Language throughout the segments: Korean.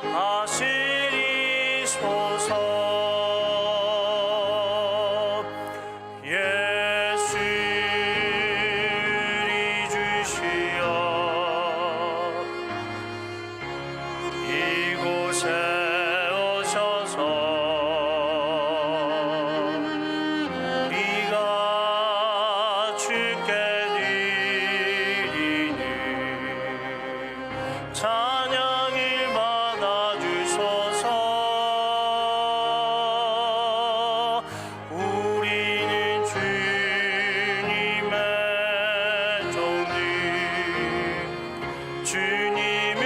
다스리소서. 예수리 주시여 이곳에 오셔서 우리가 주께 드리는 찬양을 받아주소서. 우리는 주님의 종들, 주님을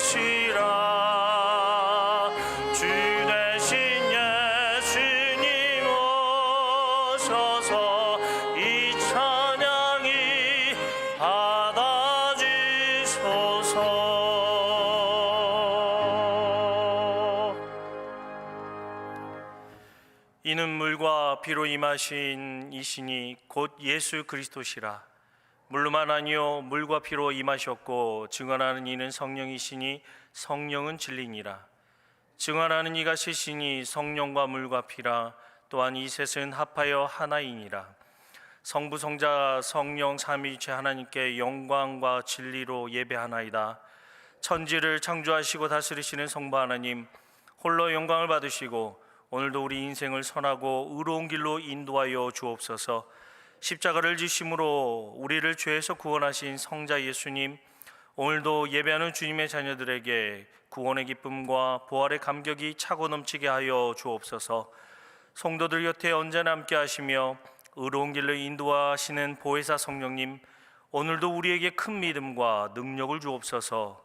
의리주시라. 주 대신 예수님 오셔서 이 찬양이 받아주소서. 이는 물과 피로 임하신 이시니 곧 예수 그리스도시라. 물로만 아니요 물과 피로 임하셨고 증언하는 이는 성령이시니 성령은 진리니라. 증언하는 이가 셋이니 성령과 물과 피라. 또한 이 셋은 합하여 하나이니라. 성부 성자 성령 삼위일체 하나님께 영광과 진리로 예배하나이다. 천지를 창조하시고 다스리시는 성부 하나님, 홀로 영광을 받으시고 오늘도 우리 인생을 선하고 의로운 길로 인도하여 주옵소서. 십자가를 지심으로 우리를 죄에서 구원하신 성자 예수님, 오늘도 예배하는 주님의 자녀들에게 구원의 기쁨과 부활의 감격이 차고 넘치게 하여 주옵소서. 성도들 곁에 언제나 함께 하시며 의로운 길로 인도하시는 보혜사 성령님, 오늘도 우리에게 큰 믿음과 능력을 주옵소서.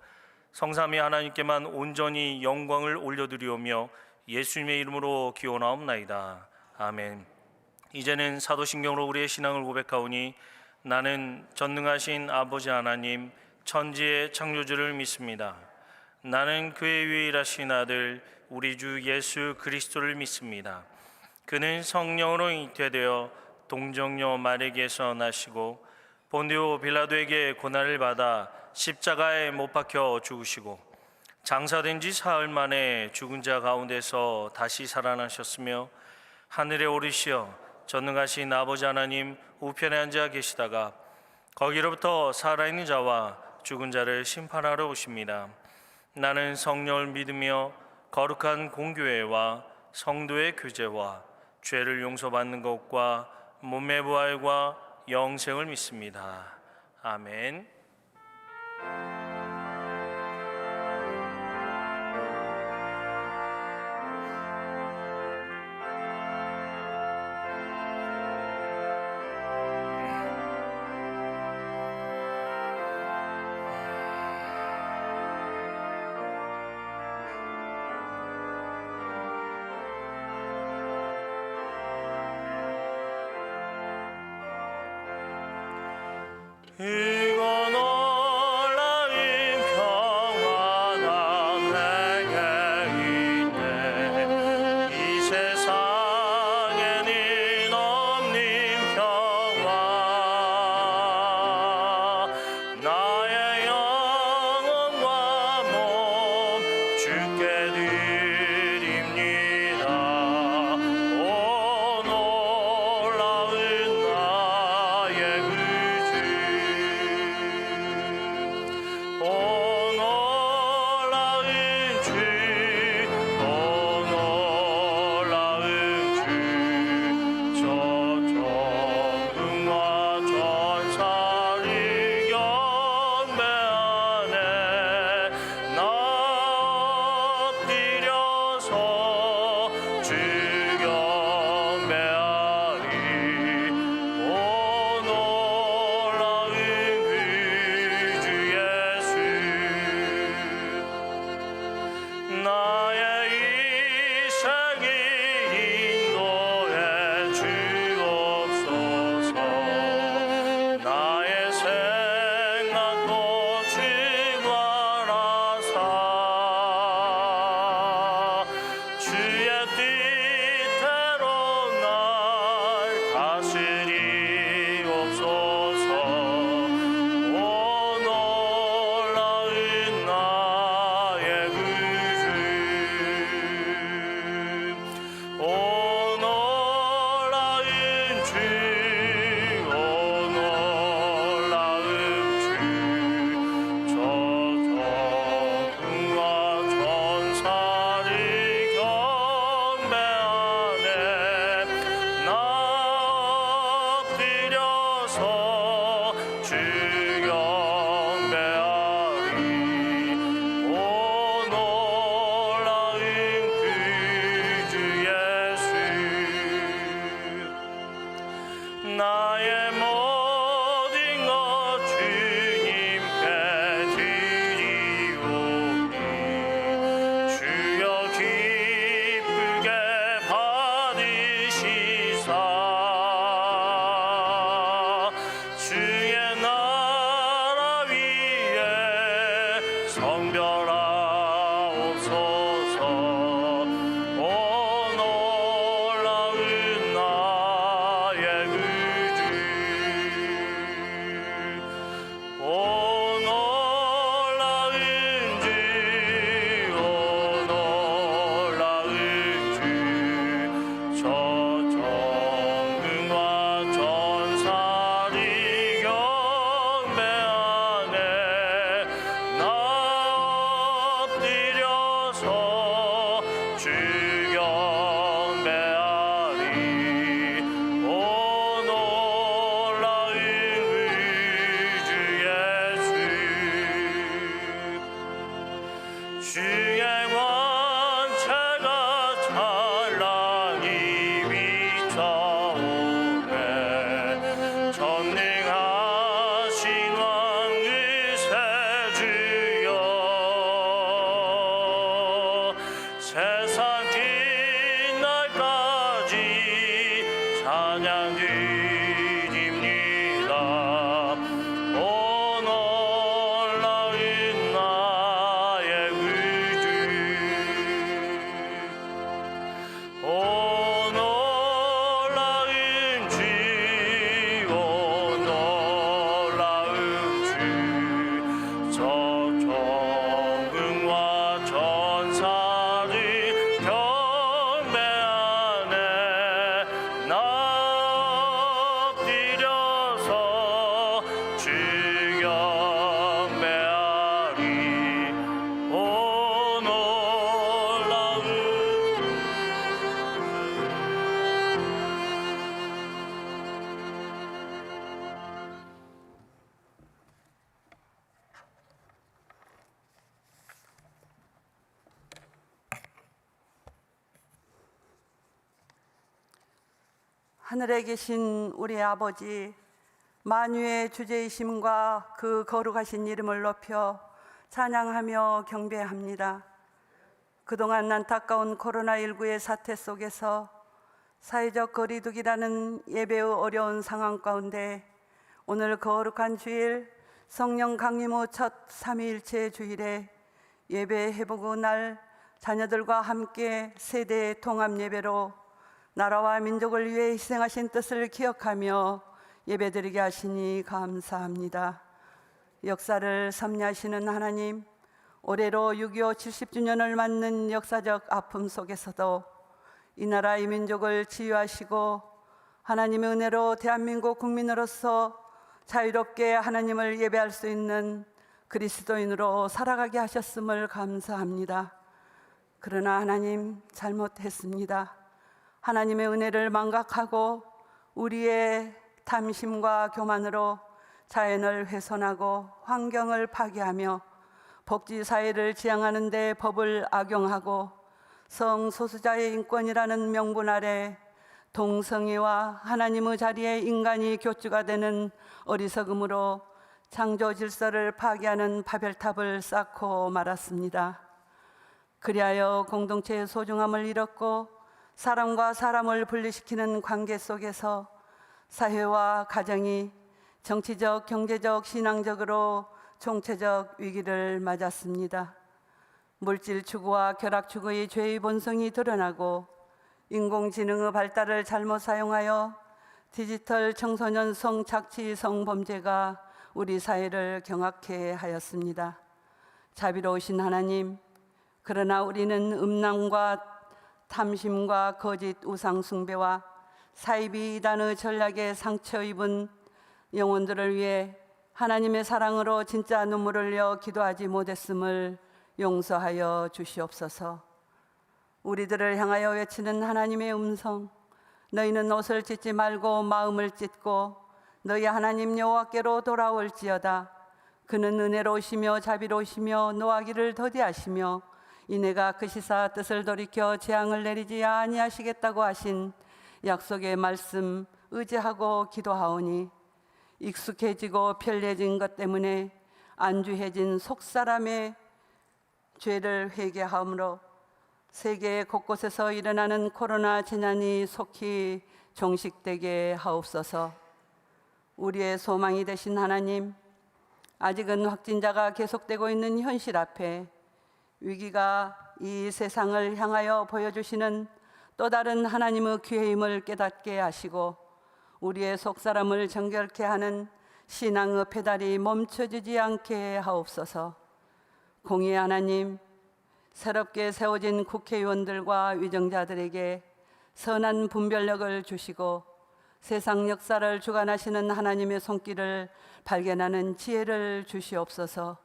성삼위 하나님께만 온전히 영광을 올려드리오며 예수님의 이름으로 기원하옵나이다. 아멘. 이제는 사도신경으로 우리의 신앙을 고백하오니 나는 전능하신 아버지 하나님 천지의 창조주를 믿습니다. 나는 그의 유일하신 아들 우리 주 예수 그리스도를 믿습니다. 그는 성령으로 잉태되어 동정녀 마리아에게서 나시고 본디오 빌라도에게 고난을 받아 십자가에 못 박혀 죽으시고 장사된 지 사흘 만에 죽은 자 가운데서 다시 살아나셨으며 하늘에 오르시어 전능하신 아버지 하나님 우편에 앉아 계시다가 거기로부터 살아있는 자와 죽은 자를 심판하러 오십니다. 나는 성령을 믿으며 거룩한 공교회와 성도의 교제와 죄를 용서받는 것과 몸의 부활과 영생을 믿습니다. 아멘. 이건 놀라운 평화가 내게 있네. 이 세상에는 없는 평화. 나의 영혼과 몸 주께 드립니다. 오 놀라운 나의 구주. 성별하옵소서. 오 놀라운 나의 구주, 오 놀라운 주, 오 놀라운 주, 저 정금과 전사리 경배하네. 나 엎드려서 주 경배하리. 오 놀라운 주 예수, 주의 권세가 찬란히 비춰오네. 전능하신 왕 의세 주여, 세상 끝날까지 찬양 드립니다. 오 놀라운 나의 구주, 오 놀라운 주, 오 놀라운 주, 저 정금과 전사를 경배하네. 나 엎드려서 주 경배하리. 오 놀라운 하늘에 계신 우리 아버지, 만유의 주제이심과 그 거룩하신 이름을 높여 찬양하며 경배합니다. 그동안 안타까운 코로나19의 사태 속에서 사회적 거리두기라는 예배의 어려운 상황 가운데 오늘 거룩한 주일 성령 강림 후 첫 삼위일체 주일에 예배 회복 날 자녀들과 함께 세대 통합 예배로 나라와 민족을 위해 희생하신 뜻을 기억하며 예배드리게 하시니 감사합니다. 역사를 섭리하시는 하나님, 올해로 6.25 70주년을 맞는 역사적 아픔 속에서도 이 나라 이 민족을 치유하시고 하나님의 은혜로 대한민국 국민으로서 자유롭게 하나님을 예배할 수 있는 그리스도인으로 살아가게 하셨음을 감사합니다. 그러나 하나님, 잘못했습니다. 하나님의 은혜를 망각하고 우리의 탐심과 교만으로 자연을 훼손하고 환경을 파괴하며 복지사회를 지향하는 데 법을 악용하고 성소수자의 인권이라는 명분 아래 동성애와 하나님의 자리에 인간이 교주가 되는 어리석음으로 창조 질서를 파괴하는 바벨탑을 쌓고 말았습니다. 그리하여 공동체의 소중함을 잃었고 사람과 사람을 분리시키는 관계 속에서 사회와 가정이 정치적, 경제적, 신앙적으로 총체적 위기를 맞았습니다. 물질 추구와 결합 추구의 죄의 본성이 드러나고 인공지능의 발달을 잘못 사용하여 디지털 청소년 성착취 성범죄가 우리 사회를 경악해 하였습니다. 자비로우신 하나님, 그러나 우리는 음란과 탐심과 거짓 우상 숭배와 사이비 이단의 전략에 상처 입은 영혼들을 위해 하나님의 사랑으로 진짜 눈물을 흘려 기도하지 못했음을 용서하여 주시옵소서. 우리들을 향하여 외치는 하나님의 음성, 너희는 옷을 찢지 말고 마음을 찢고 너희 하나님 여호와께로 돌아올지어다. 그는 은혜로우시며 자비로우시며 노하기를 더디하시며 이내가 그 시사 뜻을 돌이켜 재앙을 내리지 아니하시겠다고 하신 약속의 말씀 의지하고 기도하오니 익숙해지고 편리해진 것 때문에 안주해진 속사람의 죄를 회개하므로 세계 곳곳에서 일어나는 코로나 재난이 속히 종식되게 하옵소서. 우리의 소망이 되신 하나님, 아직은 확진자가 계속되고 있는 현실 앞에 위기가 이 세상을 향하여 보여주시는 또 다른 하나님의 기회임을 깨닫게 하시고 우리의 속사람을 정결케 하는 신앙의 페달이 멈춰지지 않게 하옵소서. 공의의 하나님, 새롭게 세워진 국회의원들과 위정자들에게 선한 분별력을 주시고 세상 역사를 주관하시는 하나님의 손길을 발견하는 지혜를 주시옵소서.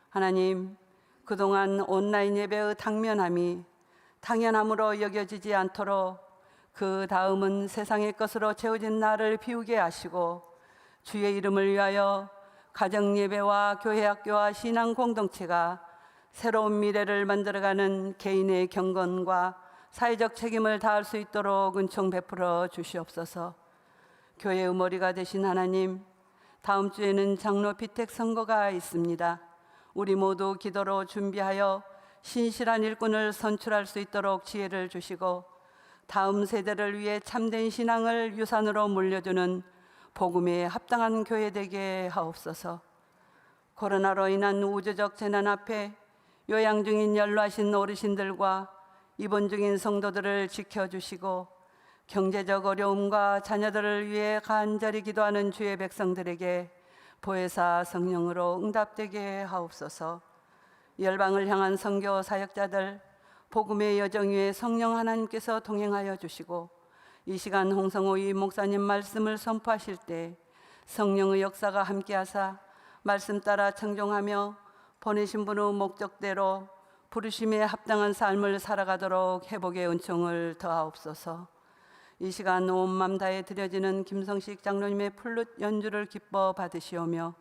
하나님, 그동안 온라인 예배의 당면함이 당연함으로 여겨지지 않도록 그 다음은 세상의 것으로 채워진 나를 비우게 하시고 주의 이름을 위하여 가정 예배와 교회 학교와 신앙 공동체가 새로운 미래를 만들어가는 개인의 경건과 사회적 책임을 다할 수 있도록 은총 베풀어 주시옵소서. 교회의 머리가 되신 하나님, 다음 주에는 장로 피택 선거가 있습니다. 우리 모두 기도로 준비하여 신실한 일꾼을 선출할 수 있도록 지혜를 주시고 다음 세대를 위해 참된 신앙을 유산으로 물려주는 복음에 합당한 교회 되게 하옵소서. 코로나로 인한 우주적 재난 앞에 요양 중인 연로하신 어르신들과 입원 중인 성도들을 지켜주시고 경제적 어려움과 자녀들을 위해 간절히 기도하는 주의 백성들에게 보혜사 성령으로 응답되게 하옵소서. 열방을 향한 선교 사역자들 복음의 여정 위에 성령 하나님께서 동행하여 주시고 이 시간 홍성호 목사님 말씀을 선포하실 때 성령의 역사가 함께하사 말씀 따라 청종하며 보내신 분의 목적대로 부르심에 합당한 삶을 살아가도록 회복의 은총을 더하옵소서. 이 시간 온 맘 다해 드려지는 김성식 장로님의 플룻 연주를 기뻐 받으시오며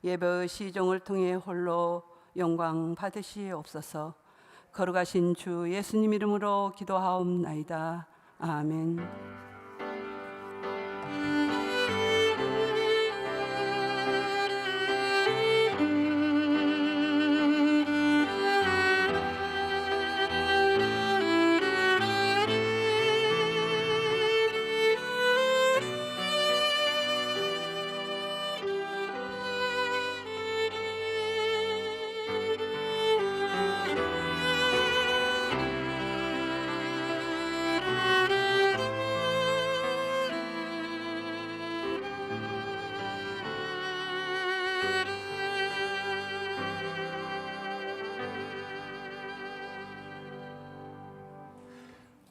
예배의 시종을 통해 홀로 영광 받으시옵소서. 거룩하신 주 예수님 이름으로 기도하옵나이다. 아멘.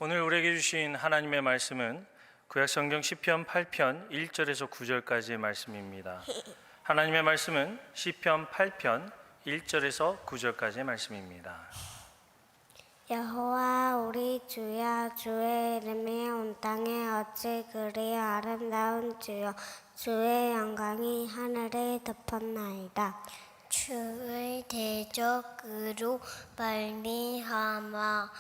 오늘 우리에게 주신 하나님의 말씀은 구약성경 시편 8편 1절에서 9절까지의 말씀입니다. 하나님의 말씀은 시편 8편 1절에서 9절까지의 말씀입니다. 여호와 우리 주여, 주의 이름이 온 땅에 어찌 그리 아름다운 주여, 주의 영광이 하늘에 덮었나이다. 주의 대적으로 말미암아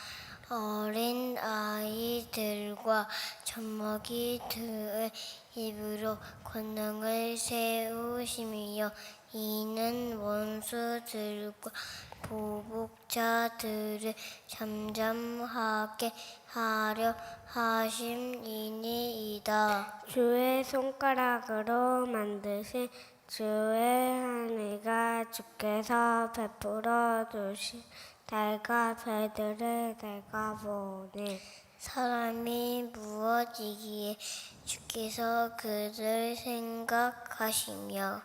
어린 아이들과 젖먹이들의 입으로 권능을 세우시며 이는 원수들과 보복자들을 잠잠하게 하려 하심이니이다. 주의 손가락으로 만드신 주의 하늘과 주께서 베풀어 주신 달과 별들을 내가 보니 사람이 무엇이기에 주께서 그를 생각하시며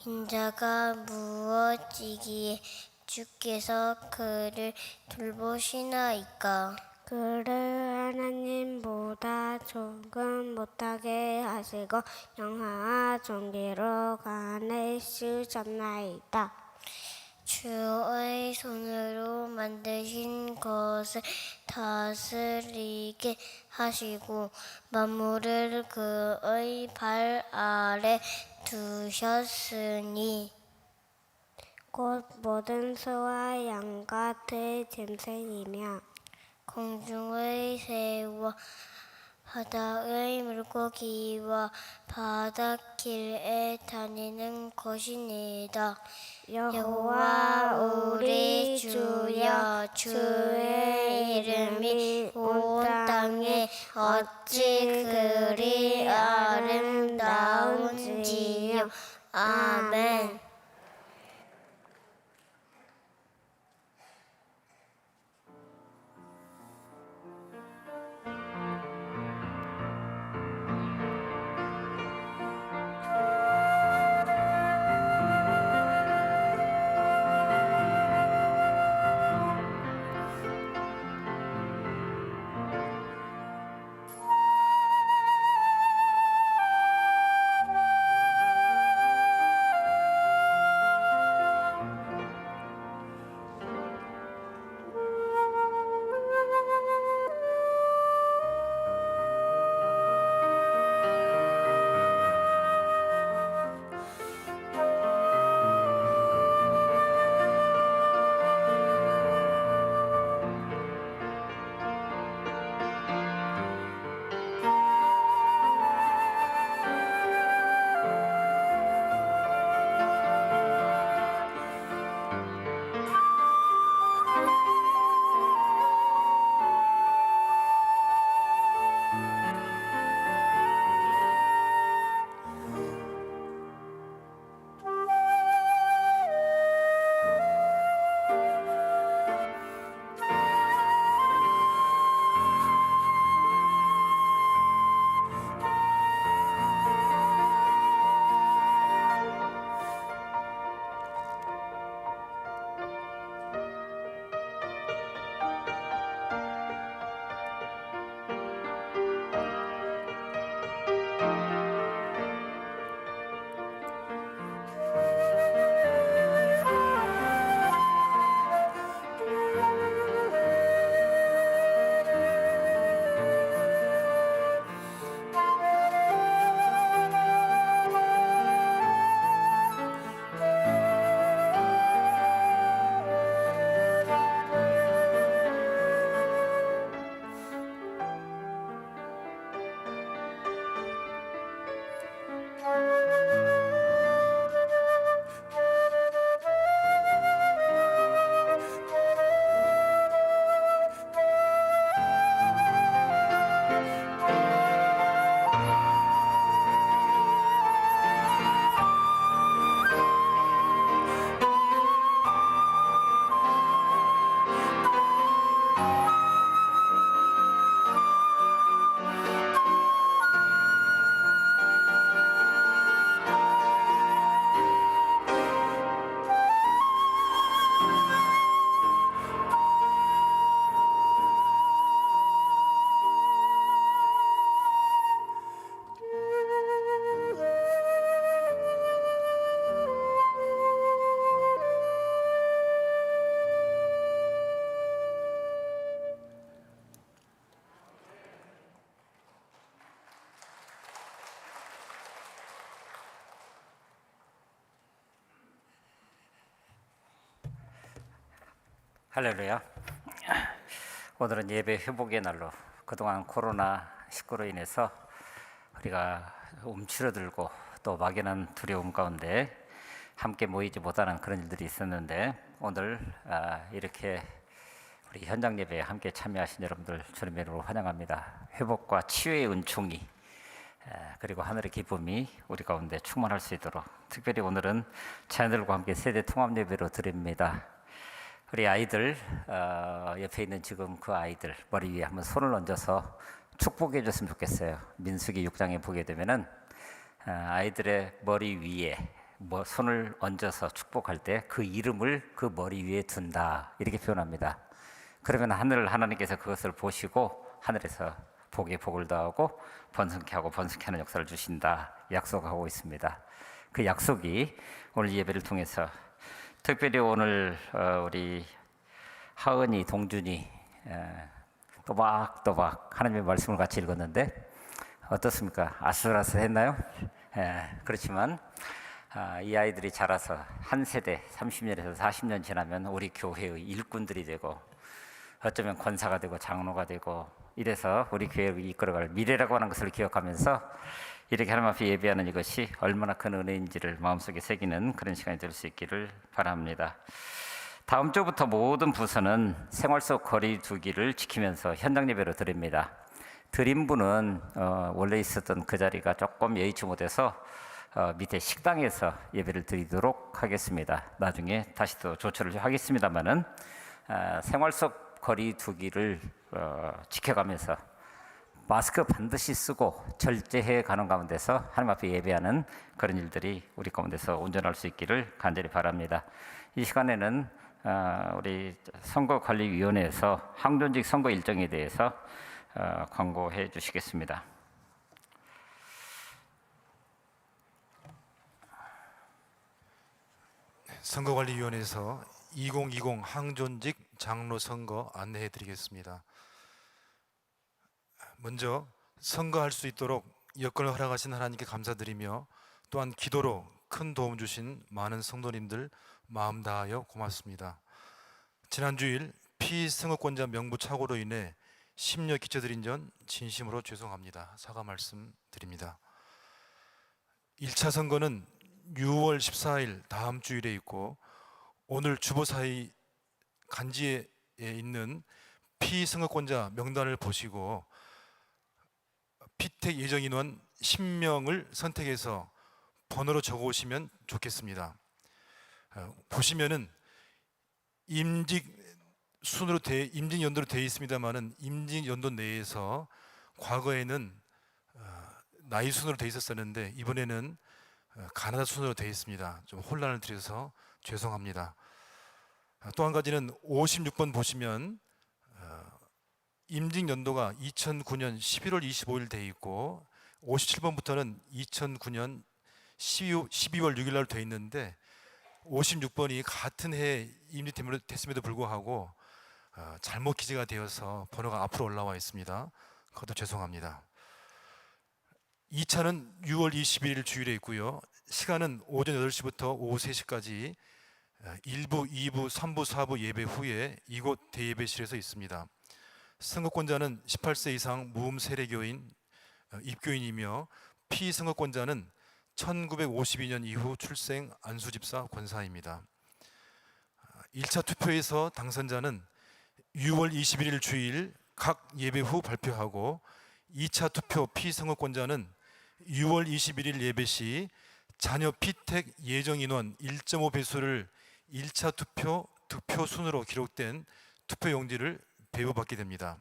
인자가 무엇이기에 주께서 그를 돌보시나이까. 그를 하나님보다 조금 못하게 하시고 영화와 존귀로 가내시셨나이다. 주의 손으로 만드신 것을 다스리게 하시고 만물을 그의 발 아래 두셨으니 곧 모든 소와 양 같은 짐승이며 공중의 새와 바다의 물고기와 바닷길에 다니는 것이니이다. 여호와 우리 주여, 주의 이름이 온 땅에 어찌 그리 아름다운지요. 아멘. 할렐루야. 오늘은 예배 회복의 날로, 그동안 코로나19로 인해서 우리가 움츠러들고 또 막연한 두려움 가운데 함께 모이지 못하는 그런 일들이 있었는데, 오늘 이렇게 우리 현장 예배에 함께 참여하신 여러분들 주님의 이름으로 환영합니다. 회복과 치유의 은총이 그리고 하늘의 기쁨이 우리 가운데 충만할 수 있도록, 특별히 오늘은 자녀들과 함께 세대 통합 예배로 드립니다. 우리 아이들 옆에 있는 지금 그 아이들 머리 위에 한번 손을 얹어서 축복해 줬으면 좋겠어요. 민수기 6장에 보게 되면은 아이들의 머리 위에 손을 얹어서 축복할 때 그 이름을 그 머리 위에 둔다, 이렇게 표현합니다. 그러면 하나님께서 그것을 보시고 하늘에서 복에 복을 더하고 번성케 하고 번성케 하는 역사를 주신다 약속하고 있습니다. 그 약속이 오늘 예배를 통해서, 특별히 오늘 우리 하은이, 동준이 또박또박 하나님의 말씀을 같이 읽었는데 어떻습니까? 아슬아슬했나요? 그렇지만 이 아이들이 자라서 한 세대 30년에서 40년 지나면 우리 교회의 일꾼들이 되고, 어쩌면 권사가 되고 장로가 되고, 이래서 우리 교회를 이끌어갈 미래라고 하는 것을 기억하면서 이렇게 하나님 앞에 예배하는 이것이 얼마나 큰 은혜인지를 마음속에 새기는 그런 시간이 될 수 있기를 바랍니다. 다음 주부터 모든 부서는 생활 속 거리 두기를 지키면서 현장 예배로 드립니다. 드린 분은 원래 있었던 그 자리가 조금 예의치 못해서 밑에 식당에서 예배를 드리도록 하겠습니다. 나중에 다시 또 조처를 하겠습니다만은 생활 속 거리 두기를 지켜가면서 마스크 반드시 쓰고 절제해 가는 가운데서 하나님 앞에 예배하는 그런 일들이 우리 가운데서 온전할 수 있기를 간절히 바랍니다. 이 시간에는 우리 선거관리위원회에서 항존직 선거 일정에 대해서 광고해 주시겠습니다. 선거관리위원회에서 2020 항존직 장로 선거 안내해 드리겠습니다. 먼저 선거할 수 있도록 여건을 허락하신 하나님께 감사드리며, 또한 기도로 큰 도움 주신 많은 성도님들 마음 다하여 고맙습니다. 지난 주일 피선거권자 명부 착오로 인해 심려 끼쳐드린 점 진심으로 죄송합니다. 사과 말씀드립니다. 1차 선거는 6월 14일 다음 주일에 있고, 오늘 주보사의 간지에 있는 피선거권자 명단을 보시고 피택 예정 인원 10명을 선택해서 번호로 적어 오시면 좋겠습니다. 보시면은 임직 연도로 되어 있습니다만은 임직 연도 내에서 과거에는 나이 순으로 되어 있었었는데 이번에는 가나다 순으로 되어 있습니다. 좀 혼란을 드려서 죄송합니다. 또 한 가지는 56번 보시면 임직 연도가 2009년 11월 25일 되어 있고, 57번부터는 2009년 12월 6일 날 되어 있는데 56번이 같은 해에 임직됐음에도 불구하고 잘못 기재가 되어서 번호가 앞으로 올라와 있습니다. 그것도 죄송합니다. 2차는 6월 21일 주일에 있고요. 시간은 오전 8시부터 오후 3시까지 1부, 2부, 3부, 4부 예배 후에 이곳 대예배실에서 있습니다. 선거권자는 18세 이상 무음 세례교인, 입교인이며 피선거권자는 1952년 이후 출생 안수집사 권사입니다. 1차 투표에서 당선자는 6월 21일 주일 각 예배 후 발표하고, 2차 투표 피선거권자는 6월 21일 예배 시 자녀 피택 예정 인원 1.5 배수를 1차 투표 득표 순으로 기록된 투표 용지를 배부받게 됩니다.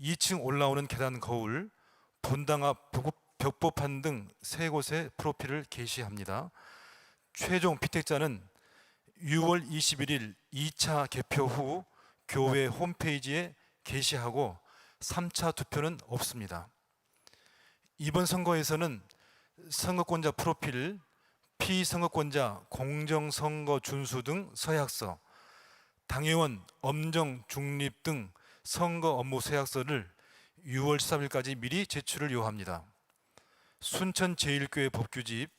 2층 올라오는 계단 거울, 본당 앞 벽보판 등 3곳에 프로필을 게시합니다. 최종 피택자는 6월 21일 2차 개표 후 교회 홈페이지에 게시하고 3차 투표는 없습니다. 이번 선거에서는 선거권자 프로필, 피선거권자 공정선거 준수 등 서약서, 당회원 엄정 중립 등 선거 업무 서약서를 6월 13일까지 미리 제출을 요합니다. 순천제일교회 법규집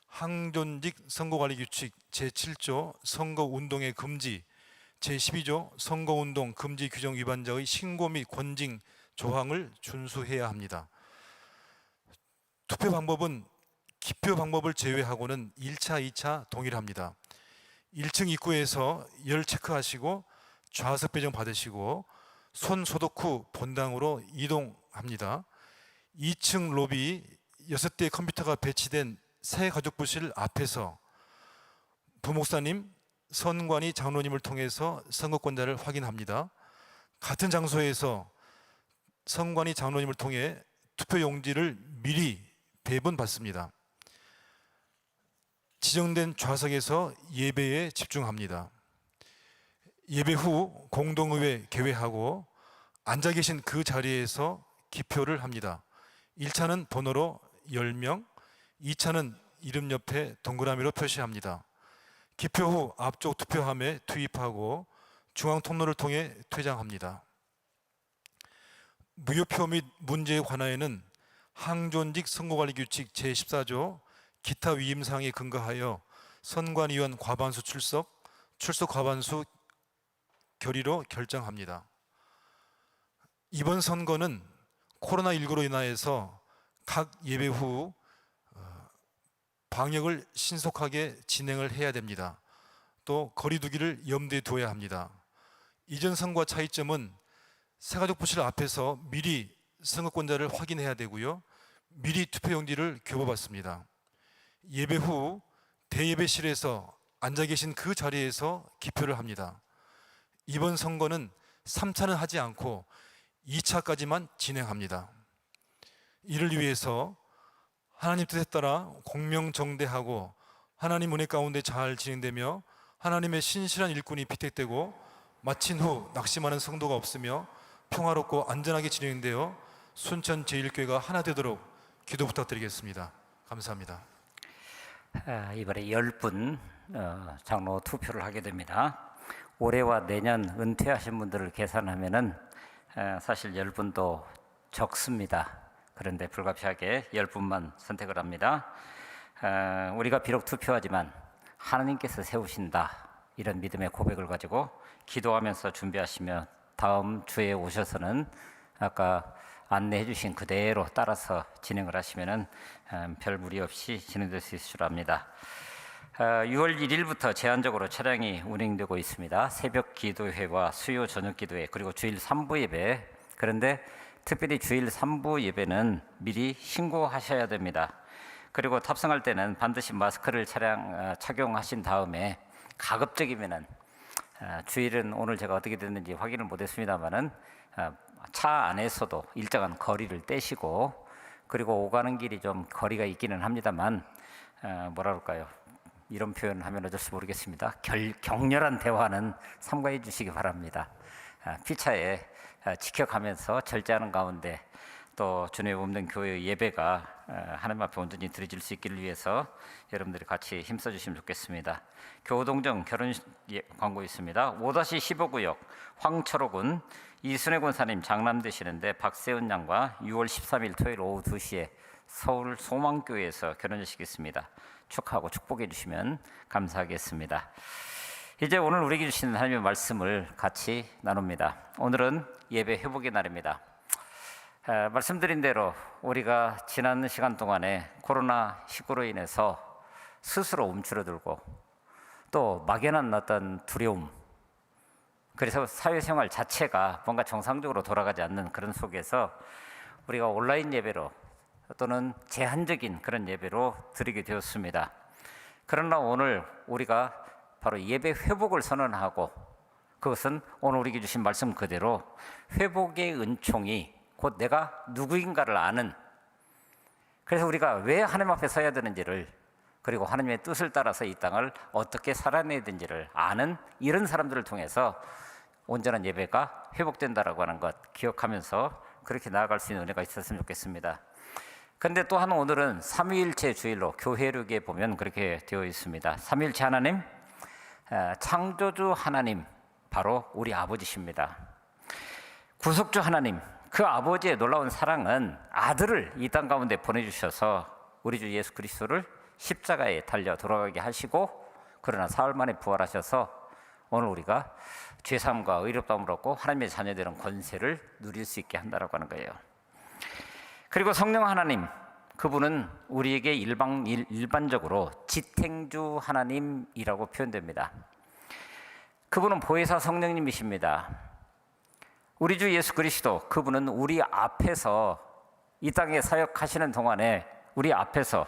항존직 선거관리규칙 제7조 선거운동의 금지 제12조 선거운동 금지 규정 위반자의 신고 및 권징 조항을 준수해야 합니다. 투표 방법은 기표 방법을 제외하고는 1차, 2차 동일합니다. 1층 입구에서 열 체크하시고 좌석 배정 받으시고 손 소독 후 본당으로 이동합니다. 2층 로비 6대의 컴퓨터가 배치된 새 가족부실 앞에서 부목사님, 선관위 장로님을 통해서 선거권자를 확인합니다. 같은 장소에서 선관위 장로님을 통해 투표용지를 미리 배분 받습니다. 지정된 좌석에서 예배에 집중합니다. 예배 후 공동의회 개회하고 앉아 계신 그 자리에서 기표를 합니다. 1차는 번호로 10명, 2차는 이름 옆에 동그라미로 표시합니다. 기표 후 앞쪽 투표함에 투입하고 중앙 통로를 통해 퇴장합니다. 무효표 및 문제에 관하여는 항존직 선거관리규칙 제14조 기타 위임사항에 근거하여 선관위원 과반수 출석 과반수 결의로 결정합니다. 이번 선거는 코로나19로 인하여서 각 예배 후 방역을 신속하게 진행을 해야 됩니다. 또 거리 두기를 염두에 두어야 합니다. 이전 선거와 차이점은 새가족부실 앞에서 미리 선거권자를 확인해야 되고요. 미리 투표용지를 교부받습니다. 예배 후 대예배실에서 앉아 계신 그 자리에서 기표를 합니다. 이번 선거는 3차는 하지 않고 2차까지만 진행합니다. 이를 위해서 하나님 뜻에 따라 공명정대하고 하나님 은혜 가운데 잘 진행되며 하나님의 신실한 일꾼이 피택되고 마친 후 낙심하는 성도가 없으며 평화롭고 안전하게 진행되어 순천 제1교회가 하나 되도록 기도 부탁드리겠습니다. 감사합니다. 이번에 10분 장로 투표를 하게 됩니다. 올해와 내년 은퇴하신 분들을 계산하면은 사실 10분도 적습니다. 그런데 불가피하게 10분만 선택을 합니다. 우리가 비록 투표하지만 하나님께서 세우신다, 이런 믿음의 고백을 가지고 기도하면서 준비하시면 다음 주에 오셔서는 아까 안내해 주신 그대로 따라서 진행을 하시면은 별 무리 없이 진행될 수 있을 줄 압니다. 6월 1일부터 제한적으로 차량이 운행되고 있습니다. 새벽 기도회와 수요 저녁 기도회, 그리고 주일 3부 예배. 그런데 특별히 주일 3부 예배는 미리 신고하셔야 됩니다. 그리고 탑승할 때는 반드시 마스크를 착용하신 다음에 가급적이면은 주일은 오늘 제가 어떻게 됐는지 확인을 못했습니다만은 차 안에서도 일정한 거리를 떼시고, 그리고 오가는 길이 좀 거리가 있기는 합니다만 뭐라 그럴까요? 이런 표현을 하면 어쩔지 모르겠습니다. 격렬한 대화는 삼가해 주시기 바랍니다. 피차에 지켜가면서 절제하는 가운데 또 주님의 몸된 교회의 예배가 하나님 앞에 온전히 드려질 수 있기를 위해서 여러분들이 같이 힘써 주시면 좋겠습니다. 교동정 결혼 광고 있습니다. 5-15구역 황철호군 이순혜 권사님 장남 되시는데 박세은 양과 6월 13일 토요일 오후 2시에 서울 소망교회에서 결혼하시겠습니다. 있습니다. 축하하고 축복해 주시면 감사하겠습니다. 이제 오늘 우리에게 주시는 하나님의 말씀을 같이 나눕니다. 오늘은 예배 회복의 날입니다. 말씀드린 대로 우리가 지난 시간 동안에 코로나19로 인해서 스스로 움츠러들고 또 막연한 어떤 두려움, 그래서 사회생활 자체가 뭔가 정상적으로 돌아가지 않는 그런 속에서 우리가 온라인 예배로 또는 제한적인 그런 예배로 드리게 되었습니다. 그러나 오늘 우리가 바로 예배 회복을 선언하고, 그것은 오늘 우리에게 주신 말씀 그대로 회복의 은총이 곧 내가 누구인가를 아는, 그래서 우리가 왜 하나님 앞에 서야 되는지를, 그리고 하나님의 뜻을 따라서 이 땅을 어떻게 살아내야 되는지를 아는 이런 사람들을 통해서 온전한 예배가 회복된다라고 하는 것 기억하면서 그렇게 나아갈 수 있는 은혜가 있었으면 좋겠습니다. 그런데 또한 오늘은 삼위일체 주일로 교회력에 보면 그렇게 되어 있습니다. 삼위일체 하나님, 창조주 하나님, 바로 우리 아버지십니다. 구속주 하나님, 그 아버지의 놀라운 사랑은 아들을 이 땅 가운데 보내주셔서 우리 주 예수 그리스도를 십자가에 달려 돌아가게 하시고, 그러나 사흘 만에 부활하셔서 오늘 우리가 죄사함과 의롭다함을 얻고 하나님의 자녀되는 권세를 누릴 수 있게 한다라고 하는 거예요. 그리고 성령 하나님, 그분은 우리에게 일반적으로 지탱주 하나님이라고 표현됩니다. 그분은 보혜사 성령님이십니다. 우리 주 예수 그리스도, 그분은 우리 앞에서 이 땅에 사역하시는 동안에 우리 앞에서,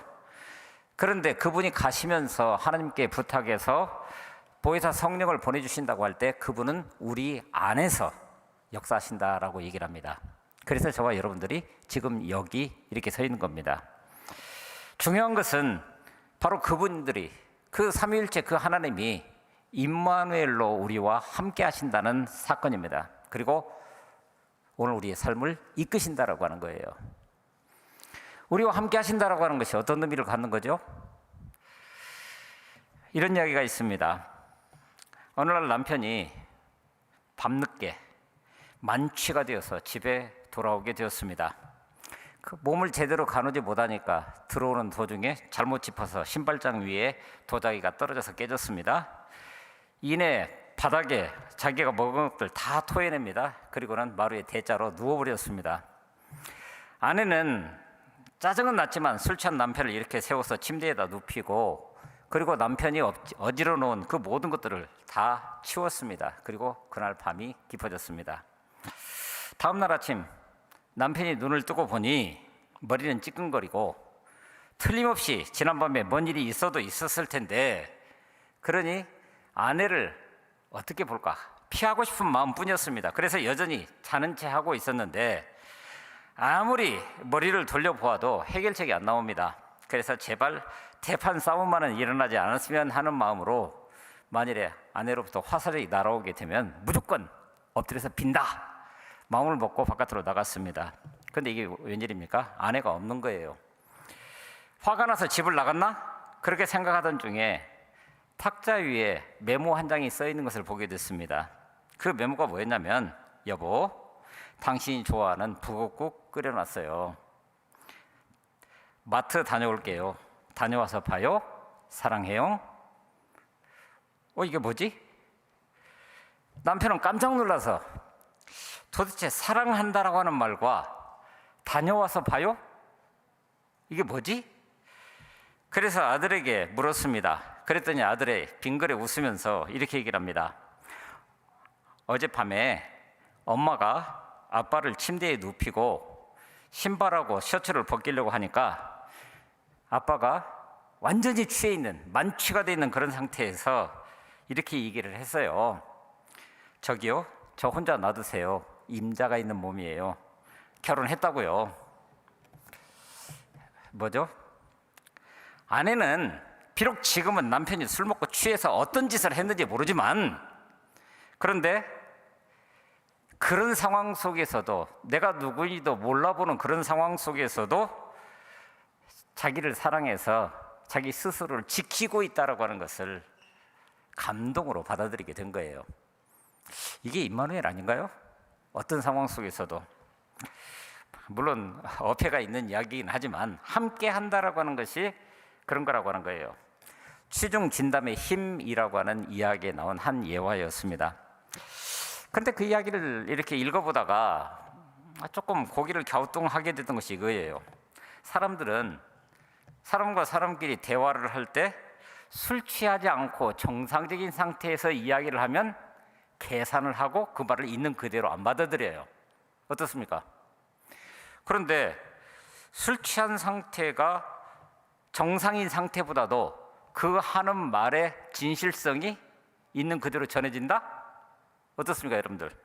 그런데 그분이 가시면서 하나님께 부탁해서 보혜사 성령을 보내주신다고 할 때 그분은 우리 안에서 역사하신다라고 얘기를 합니다. 그래서 저와 여러분들이 지금 여기 이렇게 서 있는 겁니다. 중요한 것은 바로 그분들이, 그 삼위일체 그 하나님이 임마누엘로 우리와 함께 하신다는 사건입니다. 그리고 오늘 우리의 삶을 이끄신다라고 하는 거예요. 우리와 함께 하신다라고 하는 것이 어떤 의미를 갖는 거죠? 이런 이야기가 있습니다. 어느 날 남편이 밤늦게 만취가 되어서 집에 돌아오게 되었습니다. 그 몸을 제대로 가누지 못하니까 들어오는 도중에 잘못 짚어서 신발장 위에 도자기가 떨어져서 깨졌습니다. 이내 바닥에 자기가 먹은 것들 다 토해냅니다. 그리고는 마루에 대자로 누워버렸습니다. 아내는 짜증은 났지만 술 취한 남편을 이렇게 세워서 침대에다 눕히고, 그리고 남편이 어지러 놓은 그 모든 것들을 다 치웠습니다. 그리고 그날 밤이 깊어졌습니다. 다음 날 아침 남편이 눈을 뜨고 보니 머리는 찌끈거리고 틀림없이 지난밤에 뭔 일이 있어도 있었을 텐데, 그러니 아내를 어떻게 볼까 피하고 싶은 마음뿐이었습니다. 그래서 여전히 자는 채 하고 있었는데 아무리 머리를 돌려보아도 해결책이 안 나옵니다. 그래서 제발 대판 싸움만은 일어나지 않았으면 하는 마음으로, 만일에 아내로부터 화살이 날아오게 되면 무조건 엎드려서 빈다 마음을 먹고 바깥으로 나갔습니다. 근데 이게 웬일입니까? 아내가 없는 거예요. 화가 나서 집을 나갔나? 그렇게 생각하던 중에 탁자 위에 메모 한 장이 써 있는 것을 보게 됐습니다. 그 메모가 뭐였냐면, 여보, 당신이 좋아하는 북엇국 끓여놨어요. 마트 다녀올게요. 다녀와서 봐요. 사랑해요. 이게 뭐지? 남편은 깜짝 놀라서 도대체 사랑한다라고 하는 말과 다녀와서 봐요? 이게 뭐지? 그래서 아들에게 물었습니다. 그랬더니 아들이 빙그레 웃으면서 이렇게 얘기를 합니다. 어젯밤에 엄마가 아빠를 침대에 눕히고 신발하고 셔츠를 벗기려고 하니까 아빠가 완전히 취해 있는, 만취가 돼 있는 그런 상태에서 이렇게 얘기를 했어요. 저기요, 저 혼자 놔두세요. 임자가 있는 몸이에요. 결혼했다고요. 뭐죠? 아내는 비록 지금은 남편이 술 먹고 취해서 어떤 짓을 했는지 모르지만, 그런데 그런 상황 속에서도, 내가 누구인지도 몰라보는 그런 상황 속에서도 자기를 사랑해서 자기 스스로를 지키고 있다라고 하는 것을 감동으로 받아들이게 된 거예요. 이게 임마누엘 아닌가요? 어떤 상황 속에서도, 물론 어폐가 있는 이야기이긴 하지만 함께 한다라고 하는 것이 그런 거라고 하는 거예요. 취중 진담의 힘이라고 하는 이야기에 나온 한 예화였습니다. 그런데 그 이야기를 이렇게 읽어보다가 조금 고개를 갸우뚱하게 됐던 것이 이거예요. 사람들은 사람과 사람끼리 대화를 할 때 술 취하지 않고 정상적인 상태에서 이야기를 하면 계산을 하고 그 말을 있는 그대로 안 받아들여요. 어떻습니까? 그런데 술 취한 상태가 정상인 상태보다도 그 하는 말의 진실성이 있는 그대로 전해진다? 어떻습니까, 여러분들?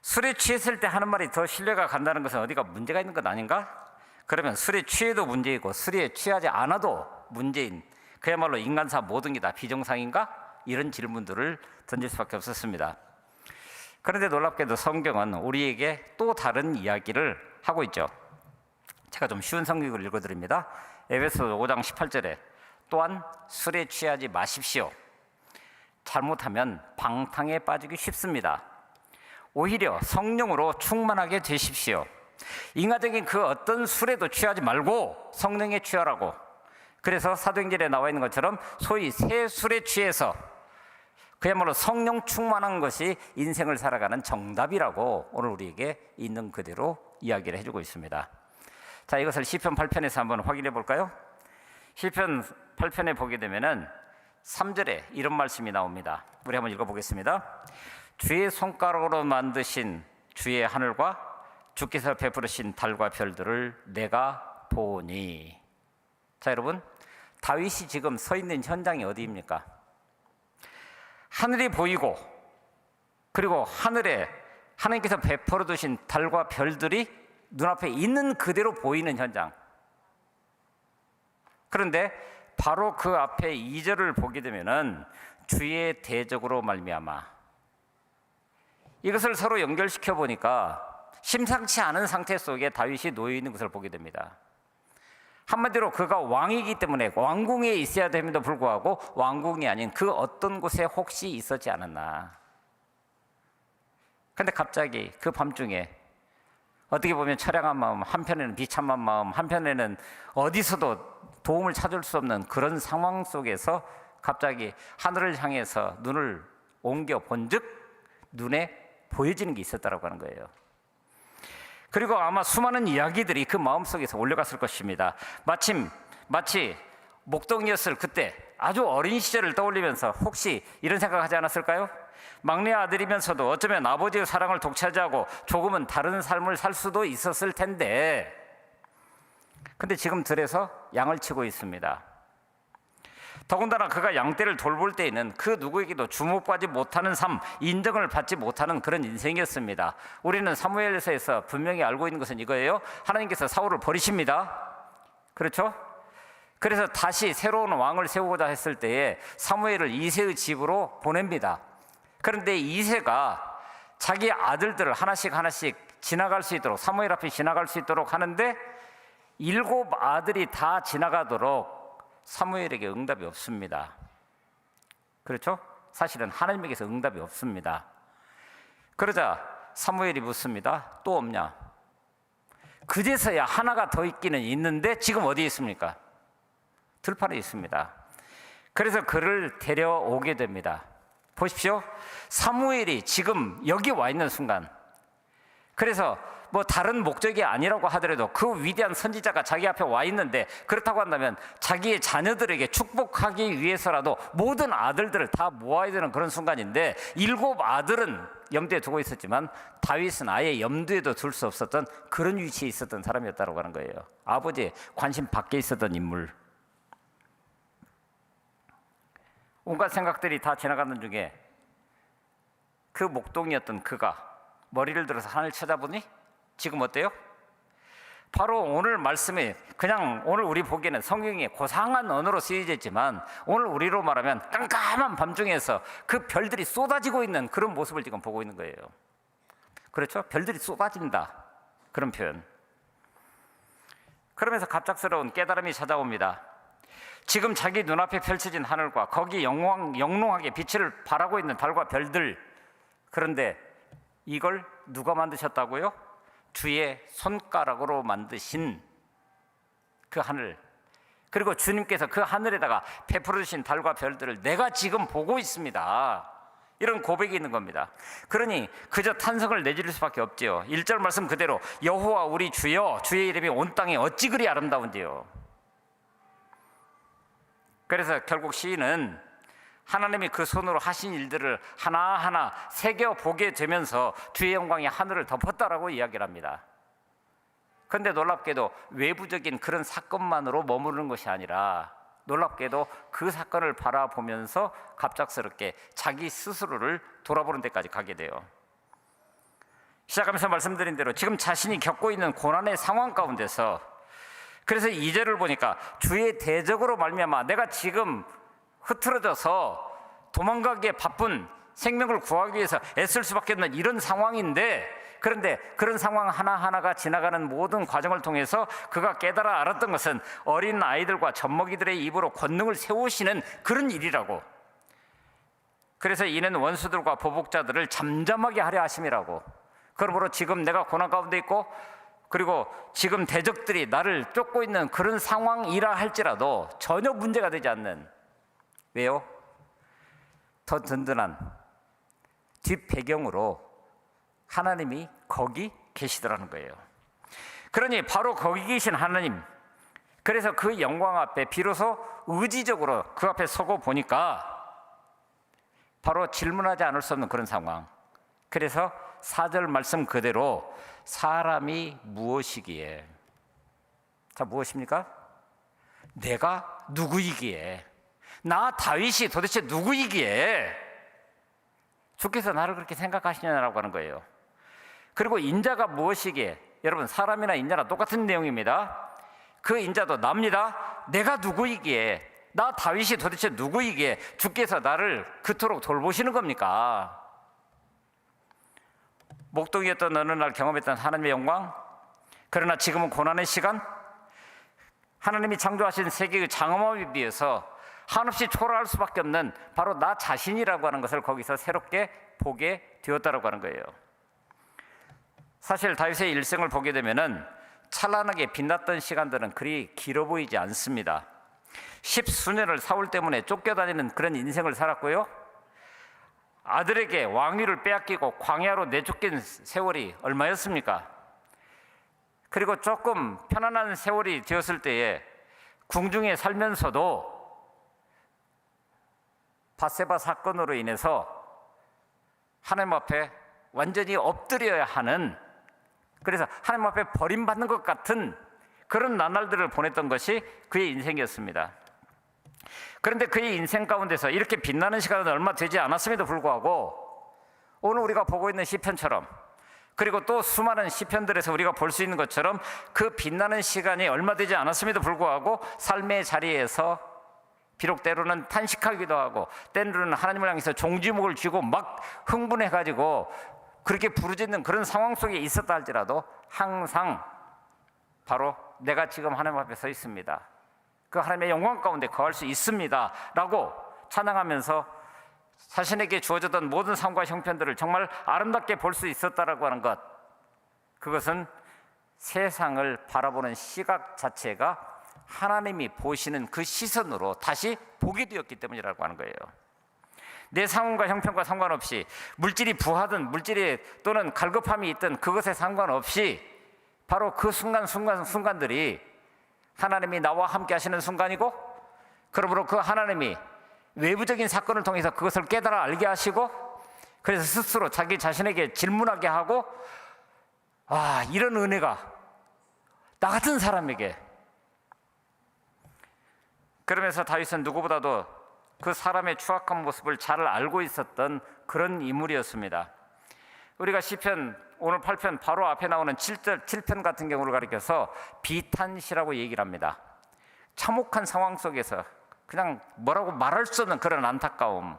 술에 취했을 때 하는 말이 더 신뢰가 간다는 것은 어디가 문제가 있는 것 아닌가? 그러면 술에 취해도 문제이고 술에 취하지 않아도 문제인, 그야말로 인간사 모든 게 다 비정상인가? 이런 질문들을 던질 수밖에 없었습니다. 그런데 놀랍게도 성경은 우리에게 또 다른 이야기를 하고 있죠. 제가 좀 쉬운 성경을 읽어드립니다. 에베소서 5장 18절에 또한 술에 취하지 마십시오. 잘못하면 방탕에 빠지기 쉽습니다. 오히려 성령으로 충만하게 되십시오. 인간적인 그 어떤 술에도 취하지 말고 성령에 취하라고. 그래서 사도행전에 나와 있는 것처럼 소위 새 술에 취해서 그야말로 성령 충만한 것이 인생을 살아가는 정답이라고 오늘 우리에게 있는 그대로 이야기를 해주고 있습니다. 자, 이것을 시편 8편에서 한번 확인해 볼까요? 시편 8편에 보게 되면은 3절에 이런 말씀이 나옵니다. 우리 한번 읽어보겠습니다. 주의 손가락으로 만드신 주의 하늘과 주께서 베푸르신 달과 별들을 내가 보니. 자, 여러분, 다윗이 지금 서 있는 현장이 어디입니까? 하늘이 보이고, 그리고 하늘에 하나님께서 베풀어 두신 달과 별들이 눈앞에 있는 그대로 보이는 현장. 그런데 바로 그 앞에 2절을 보게 되면은 주의 대적으로 말미암아, 이것을 서로 연결시켜 보니까 심상치 않은 상태 속에 다윗이 놓여 있는 것을 보게 됩니다. 한마디로 그가 왕이기 때문에 왕궁에 있어야 됨에도 불구하고 왕궁이 아닌 그 어떤 곳에 혹시 있었지 않았나. 그런데 갑자기 그 밤중에 어떻게 보면 처량한 마음, 한편에는 비참한 마음, 한편에는 어디서도 도움을 찾을 수 없는 그런 상황 속에서 갑자기 하늘을 향해서 눈을 옮겨 본즉 눈에 보여지는 게 있었다라고 하는 거예요. 그리고 아마 수많은 이야기들이 그 마음속에서 올라갔을 것입니다. 마치 목동이었을 그때 아주 어린 시절을 떠올리면서 혹시 이런 생각하지 않았을까요? 막내 아들이면서도 어쩌면 아버지의 사랑을 독차지하고 조금은 다른 삶을 살 수도 있었을 텐데, 근데 지금 들에서 양을 치고 있습니다. 더군다나 그가 양떼를 돌볼 때에는 그 누구에게도 주목받지 못하는 삶, 인정을 받지 못하는 그런 인생이었습니다. 우리는 사무엘서에서 분명히 알고 있는 것은 이거예요. 하나님께서 사울을 버리십니다. 그렇죠? 그래서 다시 새로운 왕을 세우고자 했을 때에 사무엘을 이새의 집으로 보냅니다. 그런데 이새가 자기 아들들을 하나씩 지나갈 수 있도록, 사무엘 앞에 지나갈 수 있도록 하는데 7 아들이 다 지나가도록 사무엘에게 응답이 없습니다. 그렇죠? 사실은 하나님에게서 응답이 없습니다. 그러자 사무엘이 묻습니다. 또 없냐? 그제서야 하나가 더 있기는 있는데 지금 어디에 있습니까? 들판에 있습니다. 그래서 그를 데려오게 됩니다. 보십시오. 사무엘이 지금 여기 와 있는 순간, 그래서 뭐 다른 목적이 아니라고 하더라도 그 위대한 선지자가 자기 앞에 와 있는데, 그렇다고 한다면 자기의 자녀들에게 축복하기 위해서라도 모든 아들들을 다 모아야 되는 그런 순간인데, 7 아들은 염두에 두고 있었지만 다윗은 아예 염두에도 둘 수 없었던 그런 위치에 있었던 사람이었다고 하는 거예요. 아버지의 관심 밖에 있었던 인물. 온갖 생각들이 다 지나가는 중에 그 목동이었던 그가 머리를 들어서 하늘 쳐다보니 지금 어때요? 바로 오늘 말씀에, 그냥 오늘 우리 보기에는 성경에 고상한 언어로 쓰여져 있지만 오늘 우리로 말하면 깜깜한 밤중에서 그 별들이 쏟아지고 있는 그런 모습을 지금 보고 있는 거예요. 그렇죠? 별들이 쏟아진다, 그런 표현. 그러면서 갑작스러운 깨달음이 찾아옵니다. 지금 자기 눈앞에 펼쳐진 하늘과 거기 영롱하게 빛을 발하고 있는 달과 별들, 그런데 이걸 누가 만드셨다고요? 주의 손가락으로 만드신 그 하늘, 그리고 주님께서 그 하늘에다가 베풀어 주신 달과 별들을 내가 지금 보고 있습니다. 이런 고백이 있는 겁니다. 그러니 그저 탄성을 내지를 수밖에 없지요. 1절 말씀 그대로 여호와 우리 주여, 주의 이름이 온 땅에 어찌 그리 아름다운지요. 그래서 결국 시인은 하나님이 그 손으로 하신 일들을 하나하나 새겨보게 되면서 주의 영광이 하늘을 덮었다라고 이야기를 합니다. 그런데 놀랍게도 외부적인 그런 사건만으로 머무르는 것이 아니라 놀랍게도 그 사건을 바라보면서 갑작스럽게 자기 스스로를 돌아보는 데까지 가게 돼요. 시작하면서 말씀드린 대로 지금 자신이 겪고 있는 고난의 상황 가운데서, 그래서 2절을 보니까 주의 대적으로 말미암아 내가 지금 흐트러져서 도망가기에 바쁜, 생명을 구하기 위해서 애쓸 수밖에 없는 이런 상황인데, 그런데 그런 상황 하나하나가 지나가는 모든 과정을 통해서 그가 깨달아 알았던 것은 어린 아이들과 젖먹이들의 입으로 권능을 세우시는 그런 일이라고. 그래서 이는 원수들과 보복자들을 잠잠하게 하려 하심이라고. 그러므로 지금 내가 고난 가운데 있고, 그리고 지금 대적들이 나를 쫓고 있는 그런 상황이라 할지라도 전혀 문제가 되지 않는. 왜요? 더 든든한 뒷배경으로 하나님이 거기 계시더라는 거예요. 그러니 바로 거기 계신 하나님, 그래서 그 영광 앞에 비로소 의지적으로 그 앞에 서고 보니까 바로 질문하지 않을 수 없는 그런 상황. 그래서 4절 말씀 그대로 사람이 무엇이기에, 자, 무엇입니까? 내가 누구이기에, 나 다윗이 도대체 누구이기에 주께서 나를 그렇게 생각하시냐라고 하는 거예요. 그리고 인자가 무엇이기에, 여러분 사람이나 인자나 똑같은 내용입니다. 그 인자도 납니다. 내가 누구이기에, 나 다윗이 도대체 누구이기에 주께서 나를 그토록 돌보시는 겁니까? 목동이었던 어느 날 경험했던 하나님의 영광, 그러나 지금은 고난의 시간, 하나님이 창조하신 세계의 장엄함에 비해서 한없이 초라할 수밖에 없는 바로 나 자신이라고 하는 것을 거기서 새롭게 보게 되었다고 하는 거예요. 사실 다윗의 일생을 보게 되면은 찬란하게 빛났던 시간들은 그리 길어 보이지 않습니다. 10수년을 사울 때문에 쫓겨다니는 그런 인생을 살았고요, 아들에게 왕위를 빼앗기고 광야로 내쫓긴 세월이 얼마였습니까? 그리고 조금 편안한 세월이 되었을 때에 궁중에 살면서도 밧세바 사건으로 인해서 하나님 앞에 완전히 엎드려야 하는, 그래서 하나님 앞에 버림받는 것 같은 그런 나날들을 보냈던 것이 그의 인생이었습니다. 그런데 그의 인생 가운데서 이렇게 빛나는 시간은 얼마 되지 않았음에도 불구하고 오늘 우리가 보고 있는 시편처럼, 그리고 또 수많은 시편들에서 우리가 볼 수 있는 것처럼 그 빛나는 시간이 얼마 되지 않았음에도 불구하고 삶의 자리에서 비록 때로는 탄식하기도 하고 때로는 하나님을 향해서 종지목을 쥐고 막 흥분해가지고 그렇게 부르짖는 그런 상황 속에 있었다 할지라도 항상 바로 내가 지금 하나님 앞에 서 있습니다, 그 하나님의 영광 가운데 거할 수 있습니다 라고 찬양하면서 자신에게 주어졌던 모든 삶과 형편들을 정말 아름답게 볼 수 있었다라고 하는 것, 그것은 세상을 바라보는 시각 자체가 하나님이 보시는 그 시선으로 다시 보게 되었기 때문이라고 하는 거예요. 내 상황과 형편과 상관없이 물질이 부하든 물질이 또는 갈급함이 있든 그것에 상관없이 바로 그 순간들이 하나님이 나와 함께 하시는 순간이고, 그러므로 그 하나님이 외부적인 사건을 통해서 그것을 깨달아 알게 하시고, 그래서 스스로 자기 자신에게 질문하게 하고, 이런 은혜가 나 같은 사람에게. 그러면서 다윗은 누구보다도 그 사람의 추악한 모습을 잘 알고 있었던 그런 인물이었습니다. 우리가 시편 오늘 8편 바로 앞에 나오는 7편 같은 경우를 가리켜서 비탄시라고 얘기를 합니다. 참혹한 상황 속에서 그냥 뭐라고 말할 수 없는 그런 안타까움,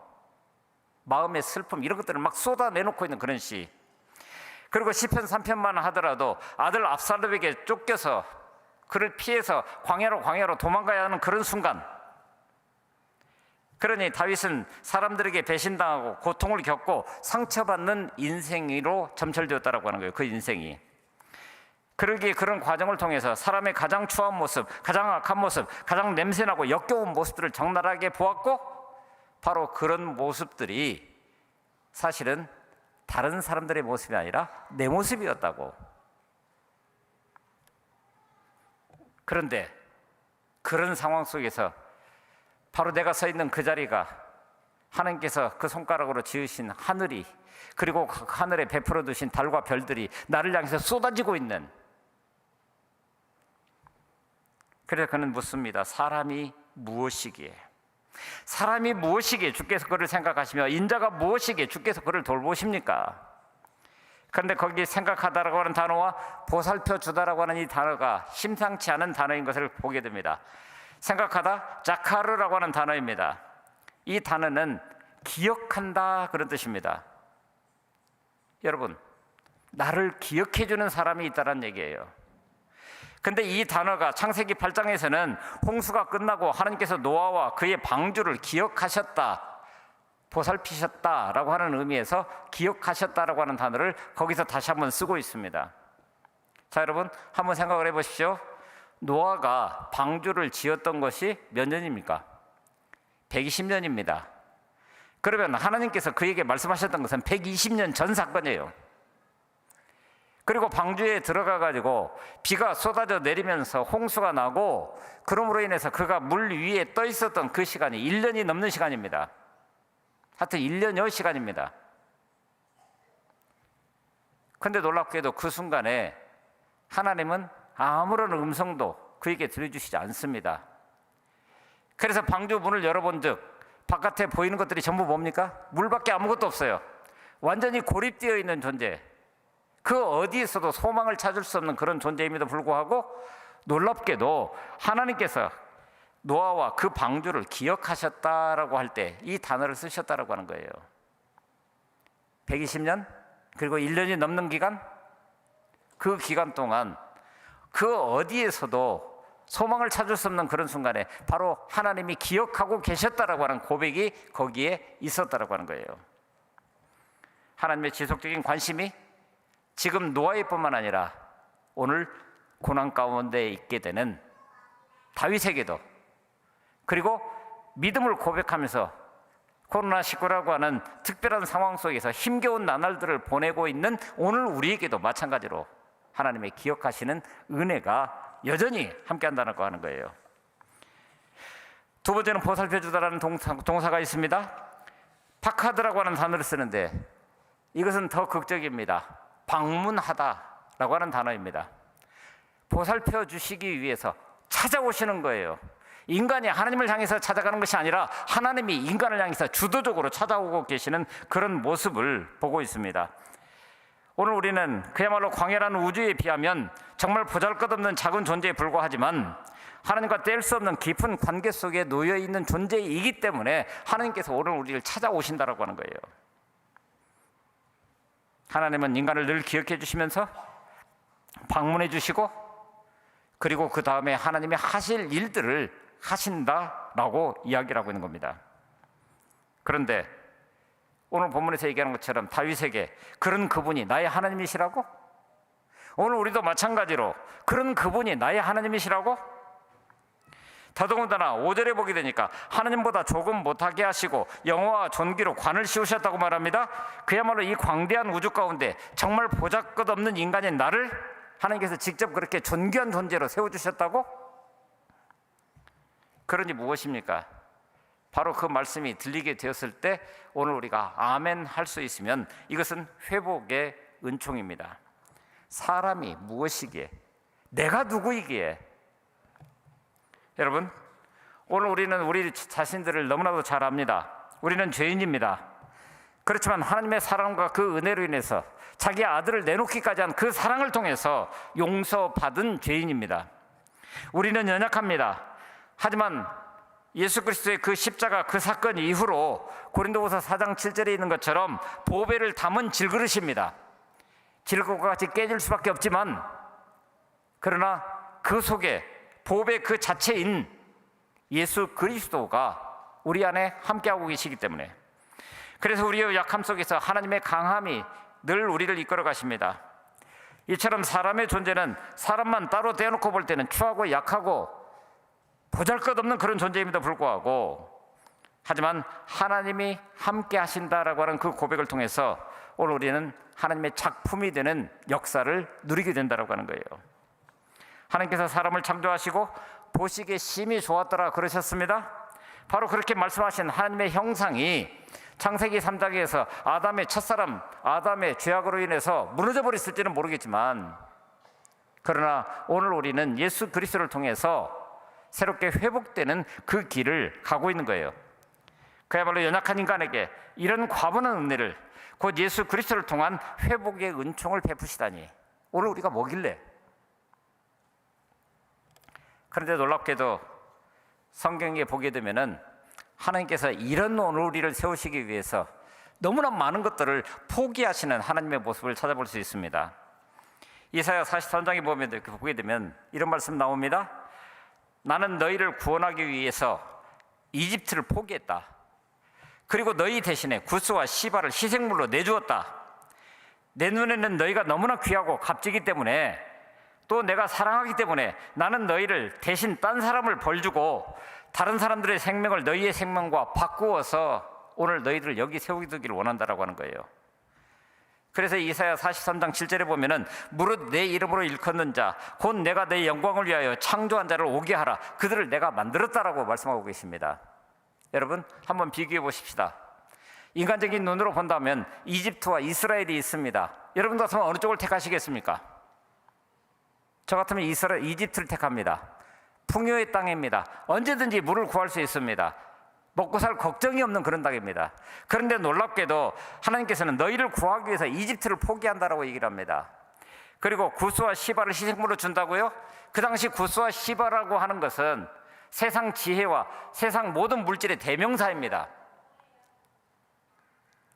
마음의 슬픔, 이런 것들을 막 쏟아내놓고 있는 그런 시. 그리고 시편 3편만 하더라도 아들 압살롬에게 쫓겨서 그를 피해서 광야로 도망가야 하는 그런 순간, 그러니 다윗은 사람들에게 배신당하고 고통을 겪고 상처받는 인생으로 점철되었다라고 하는 거예요. 그 인생이. 그러기에 그런 과정을 통해서 사람의 가장 추한 모습, 가장 악한 모습, 가장 냄새나고 역겨운 모습들을 적나라하게 보았고, 바로 그런 모습들이 사실은 다른 사람들의 모습이 아니라 내 모습이었다고. 그런데 그런 상황 속에서 바로 내가 서 있는 그 자리가 하나님께서 그 손가락으로 지으신 하늘이, 그리고 그 하늘에 베풀어 두신 달과 별들이 나를 향해서 쏟아지고 있는, 그래서 그는 묻습니다. 사람이 무엇이기에, 사람이 무엇이기에 주께서 그를 생각하시며 인자가 무엇이기에 주께서 그를 돌보십니까? 그런데 거기에 생각하다라고 하는 단어와 보살펴 주다라고 하는 이 단어가 심상치 않은 단어인 것을 보게 됩니다. 생각하다, 자카르라고 하는 단어입니다. 이 단어는 기억한다 그런 뜻입니다. 여러분, 나를 기억해 주는 사람이 있다는 얘기예요. 근데 이 단어가 창세기 8장에서는 홍수가 끝나고 하나님께서 노아와 그의 방주를 기억하셨다, 보살피셨다라고 하는 의미에서 기억하셨다라고 하는 단어를 거기서 다시 한번 쓰고 있습니다. 자, 여러분 한번 생각을 해보십시오. 노아가 방주를 지었던 것이 몇 년입니까? 120년입니다. 그러면 하나님께서 그에게 말씀하셨던 것은 120년 전 사건이에요. 그리고 방주에 들어가 가지고 비가 쏟아져 내리면서 홍수가 나고 그러므로 인해서 그가 물 위에 떠 있었던 그 시간이 1년이 넘는 시간입니다. 하여튼 1년여 시간입니다. 그런데 놀랍게도 그 순간에 하나님은 아무런 음성도 그에게 들려주시지 않습니다. 그래서 방주 문을 열어본 즉 바깥에 보이는 것들이 전부 뭡니까? 물밖에 아무것도 없어요. 완전히 고립되어 있는 존재, 그 어디에서도 소망을 찾을 수 없는 그런 존재임에도 불구하고 놀랍게도 하나님께서 노아와 그 방주를 기억하셨다라고 할 때 이 단어를 쓰셨다라고 하는 거예요. 120년 그리고 1년이 넘는 기간, 그 기간 동안 그 어디에서도 소망을 찾을 수 없는 그런 순간에 바로 하나님이 기억하고 계셨다라고 하는 고백이 거기에 있었다라고 하는 거예요. 하나님의 지속적인 관심이 지금 노아일 뿐만 아니라 오늘 고난 가운데 있게 되는 다윗에게도, 그리고 믿음을 고백하면서 코로나19라고 하는 특별한 상황 속에서 힘겨운 나날들을 보내고 있는 오늘 우리에게도 마찬가지로 하나님의 기억하시는 은혜가 여전히 함께한다고 하는 거예요. 두 번째는 보살펴주다라는 동사가 있습니다. 파카드라고 하는 단어를 쓰는데 이것은 더 극적입니다. 방문하다라고 하는 단어입니다. 보살펴 주시기 위해서 찾아오시는 거예요. 인간이 하나님을 향해서 찾아가는 것이 아니라 하나님이 인간을 향해서 주도적으로 찾아오고 계시는 그런 모습을 보고 있습니다. 오늘 우리는 그야말로 광활한 우주에 비하면 정말 보잘것없는 작은 존재에 불과하지만 하나님과 뗄 수 없는 깊은 관계 속에 놓여 있는 존재이기 때문에 하나님께서 오늘 우리를 찾아오신다라고 하는 거예요. 하나님은 인간을 늘 기억해 주시면서 방문해 주시고, 그리고 그 다음에 하나님이 하실 일들을 하신다라고 이야기를 하고 있는 겁니다. 그런데 오늘 본문에서 얘기하는 것처럼 다윗에게 그런 그분이 나의 하나님이시라고? 오늘 우리도 마찬가지로 그런 그분이 나의 하나님이시라고? 더더군다나 5절에 보게 되니까 하나님보다 조금 못하게 하시고 영화와 존귀로 관을 씌우셨다고 말합니다. 그야말로 이 광대한 우주 가운데 정말 보잘것없는 인간인 나를 하나님께서 직접 그렇게 존귀한 존재로 세워주셨다고? 그러니 무엇입니까? 바로 그 말씀이 들리게 되었을 때 오늘 우리가 아멘 할 수 있으면 이것은 회복의 은총입니다. 사람이 무엇이기에, 내가 누구이기에. 여러분, 오늘 우리는 우리 자신들을 너무나도 잘 압니다. 우리는 죄인입니다. 그렇지만 하나님의 사랑과 그 은혜로 인해서 자기 아들을 내놓기까지 한 그 사랑을 통해서 용서받은 죄인입니다. 우리는 연약합니다. 하지만 예수 그리스도의 그 십자가 그 사건 이후로 고린도후서 4장 7절에 있는 것처럼 보배를 담은 질그릇입니다. 질그릇과 같이 깨질 수밖에 없지만, 그러나 그 속에 보배 그 자체인 예수 그리스도가 우리 안에 함께하고 계시기 때문에, 그래서 우리의 약함 속에서 하나님의 강함이 늘 우리를 이끌어 가십니다. 이처럼 사람의 존재는 사람만 따로 떼어놓고 볼 때는 추하고 약하고 보잘것없는 그런 존재임에도 불구하고, 하지만 하나님이 함께 하신다라고 하는 그 고백을 통해서 오늘 우리는 하나님의 작품이 되는 역사를 누리게 된다라고 하는 거예요. 하나님께서 사람을 창조하시고 보시기에 심히 좋았더라 그러셨습니다. 바로 그렇게 말씀하신 하나님의 형상이 창세기 3장에서 아담의 첫사람 아담의 죄악으로 인해서 무너져 버렸을지는 모르겠지만, 그러나 오늘 우리는 예수 그리스도를 통해서 새롭게 회복되는 그 길을 가고 있는 거예요. 그야말로 연약한 인간에게 이런 과분한 은혜를, 곧 예수 그리스도를 통한 회복의 은총을 베푸시다니 오늘 우리가 뭐길래? 그런데 놀랍게도 성경에 보게 되면은 하나님께서 이런 오늘 우리를 세우시기 위해서 너무나 많은 것들을 포기하시는 하나님의 모습을 찾아볼 수 있습니다. 이사야 43장에 보게 되면 이런 말씀 나옵니다. 나는 너희를 구원하기 위해서 이집트를 포기했다. 그리고 너희 대신에 구스와 시바를 희생물로 내주었다. 내 눈에는 너희가 너무나 귀하고 값지기 때문에, 또 내가 사랑하기 때문에 나는 너희를 대신 딴 사람을 벌주고 다른 사람들의 생명을 너희의 생명과 바꾸어서 오늘 너희들을 여기 세우기를 원한다라고 하는 거예요. 그래서 이사야 43장 7절에 보면은 무릇 내 이름으로 일컫는 자 곧 내가 내 영광을 위하여 창조한 자를 오게 하라. 그들을 내가 만들었다라고 말씀하고 계십니다. 여러분 한번 비교해 보십시다. 인간적인 눈으로 본다면 이집트와 이스라엘이 있습니다. 여러분 같으면 어느 쪽을 택하시겠습니까? 저 같으면 이집트를 택합니다. 풍요의 땅입니다. 언제든지 물을 구할 수 있습니다. 먹고 살 걱정이 없는 그런 땅입니다. 그런데 놀랍게도 하나님께서는 너희를 구하기 위해서 이집트를 포기한다라고 얘기를 합니다. 그리고 구스와 시바를 희생물로 준다고요? 그 당시 구스와 시바라고 하는 것은 세상 지혜와 세상 모든 물질의 대명사입니다.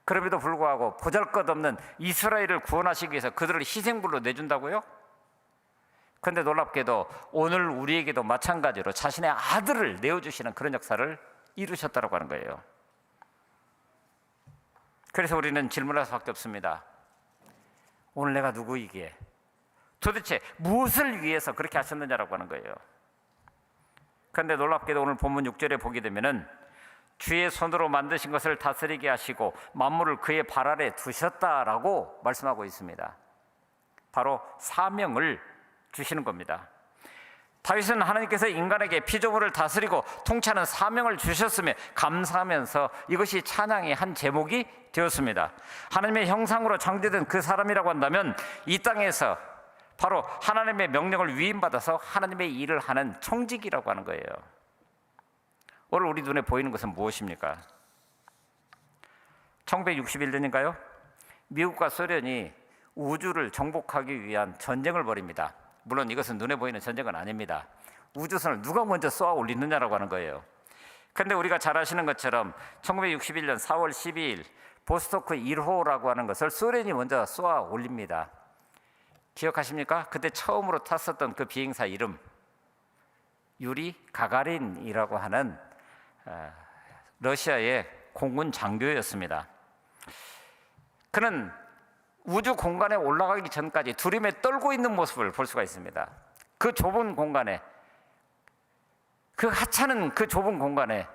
그럼에도 불구하고 보잘것없는 이스라엘을 구원하시기 위해서 그들을 희생물로 내준다고요? 그런데 놀랍게도 오늘 우리에게도 마찬가지로 자신의 아들을 내어주시는 그런 역사를 이루셨다고 하는 거예요. 그래서 우리는 질문할 수밖에 없습니다. 오늘 내가 누구이기에 도대체 무엇을 위해서 그렇게 하셨느냐라고 하는 거예요. 그런데 놀랍게도 오늘 본문 6절에 보게 되면은 주의 손으로 만드신 것을 다스리게 하시고 만물을 그의 발 아래 두셨다라고 말씀하고 있습니다. 바로 사명을 주시는 겁니다. 다윗은 하나님께서 인간에게 피조물을 다스리고 통치하는 사명을 주셨음에 감사하면서 이것이 찬양의 한 제목이 되었습니다. 하나님의 형상으로 창조된 그 사람이라고 한다면 이 땅에서 바로 하나님의 명령을 위임받아서 하나님의 일을 하는 청직이라고 하는 거예요. 오늘 우리 눈에 보이는 것은 무엇입니까? 1961년인가요? 미국과 소련이 우주를 정복하기 위한 전쟁을 벌입니다. 물론 이것은 눈에 보이는 전쟁은 아닙니다. 우주선을 누가 먼저 쏘아 올리느냐라고 하는 거예요. 그런데 우리가 잘 아시는 것처럼 1961년 4월 12일 보스토크 1호라고 하는 것을 소련이 먼저 쏘아 올립니다. 기억하십니까? 그때 처음으로 탔었던 그 비행사 이름 유리 가가린이라고 하는 러시아의 공군 장교였습니다. 그는 우주 공간에 올라가기 전까지 두려움에 떨고 있는 모습을 볼 수가 있습니다. 그 좁은 공간에, 그 하찮은 그 좁은 공간에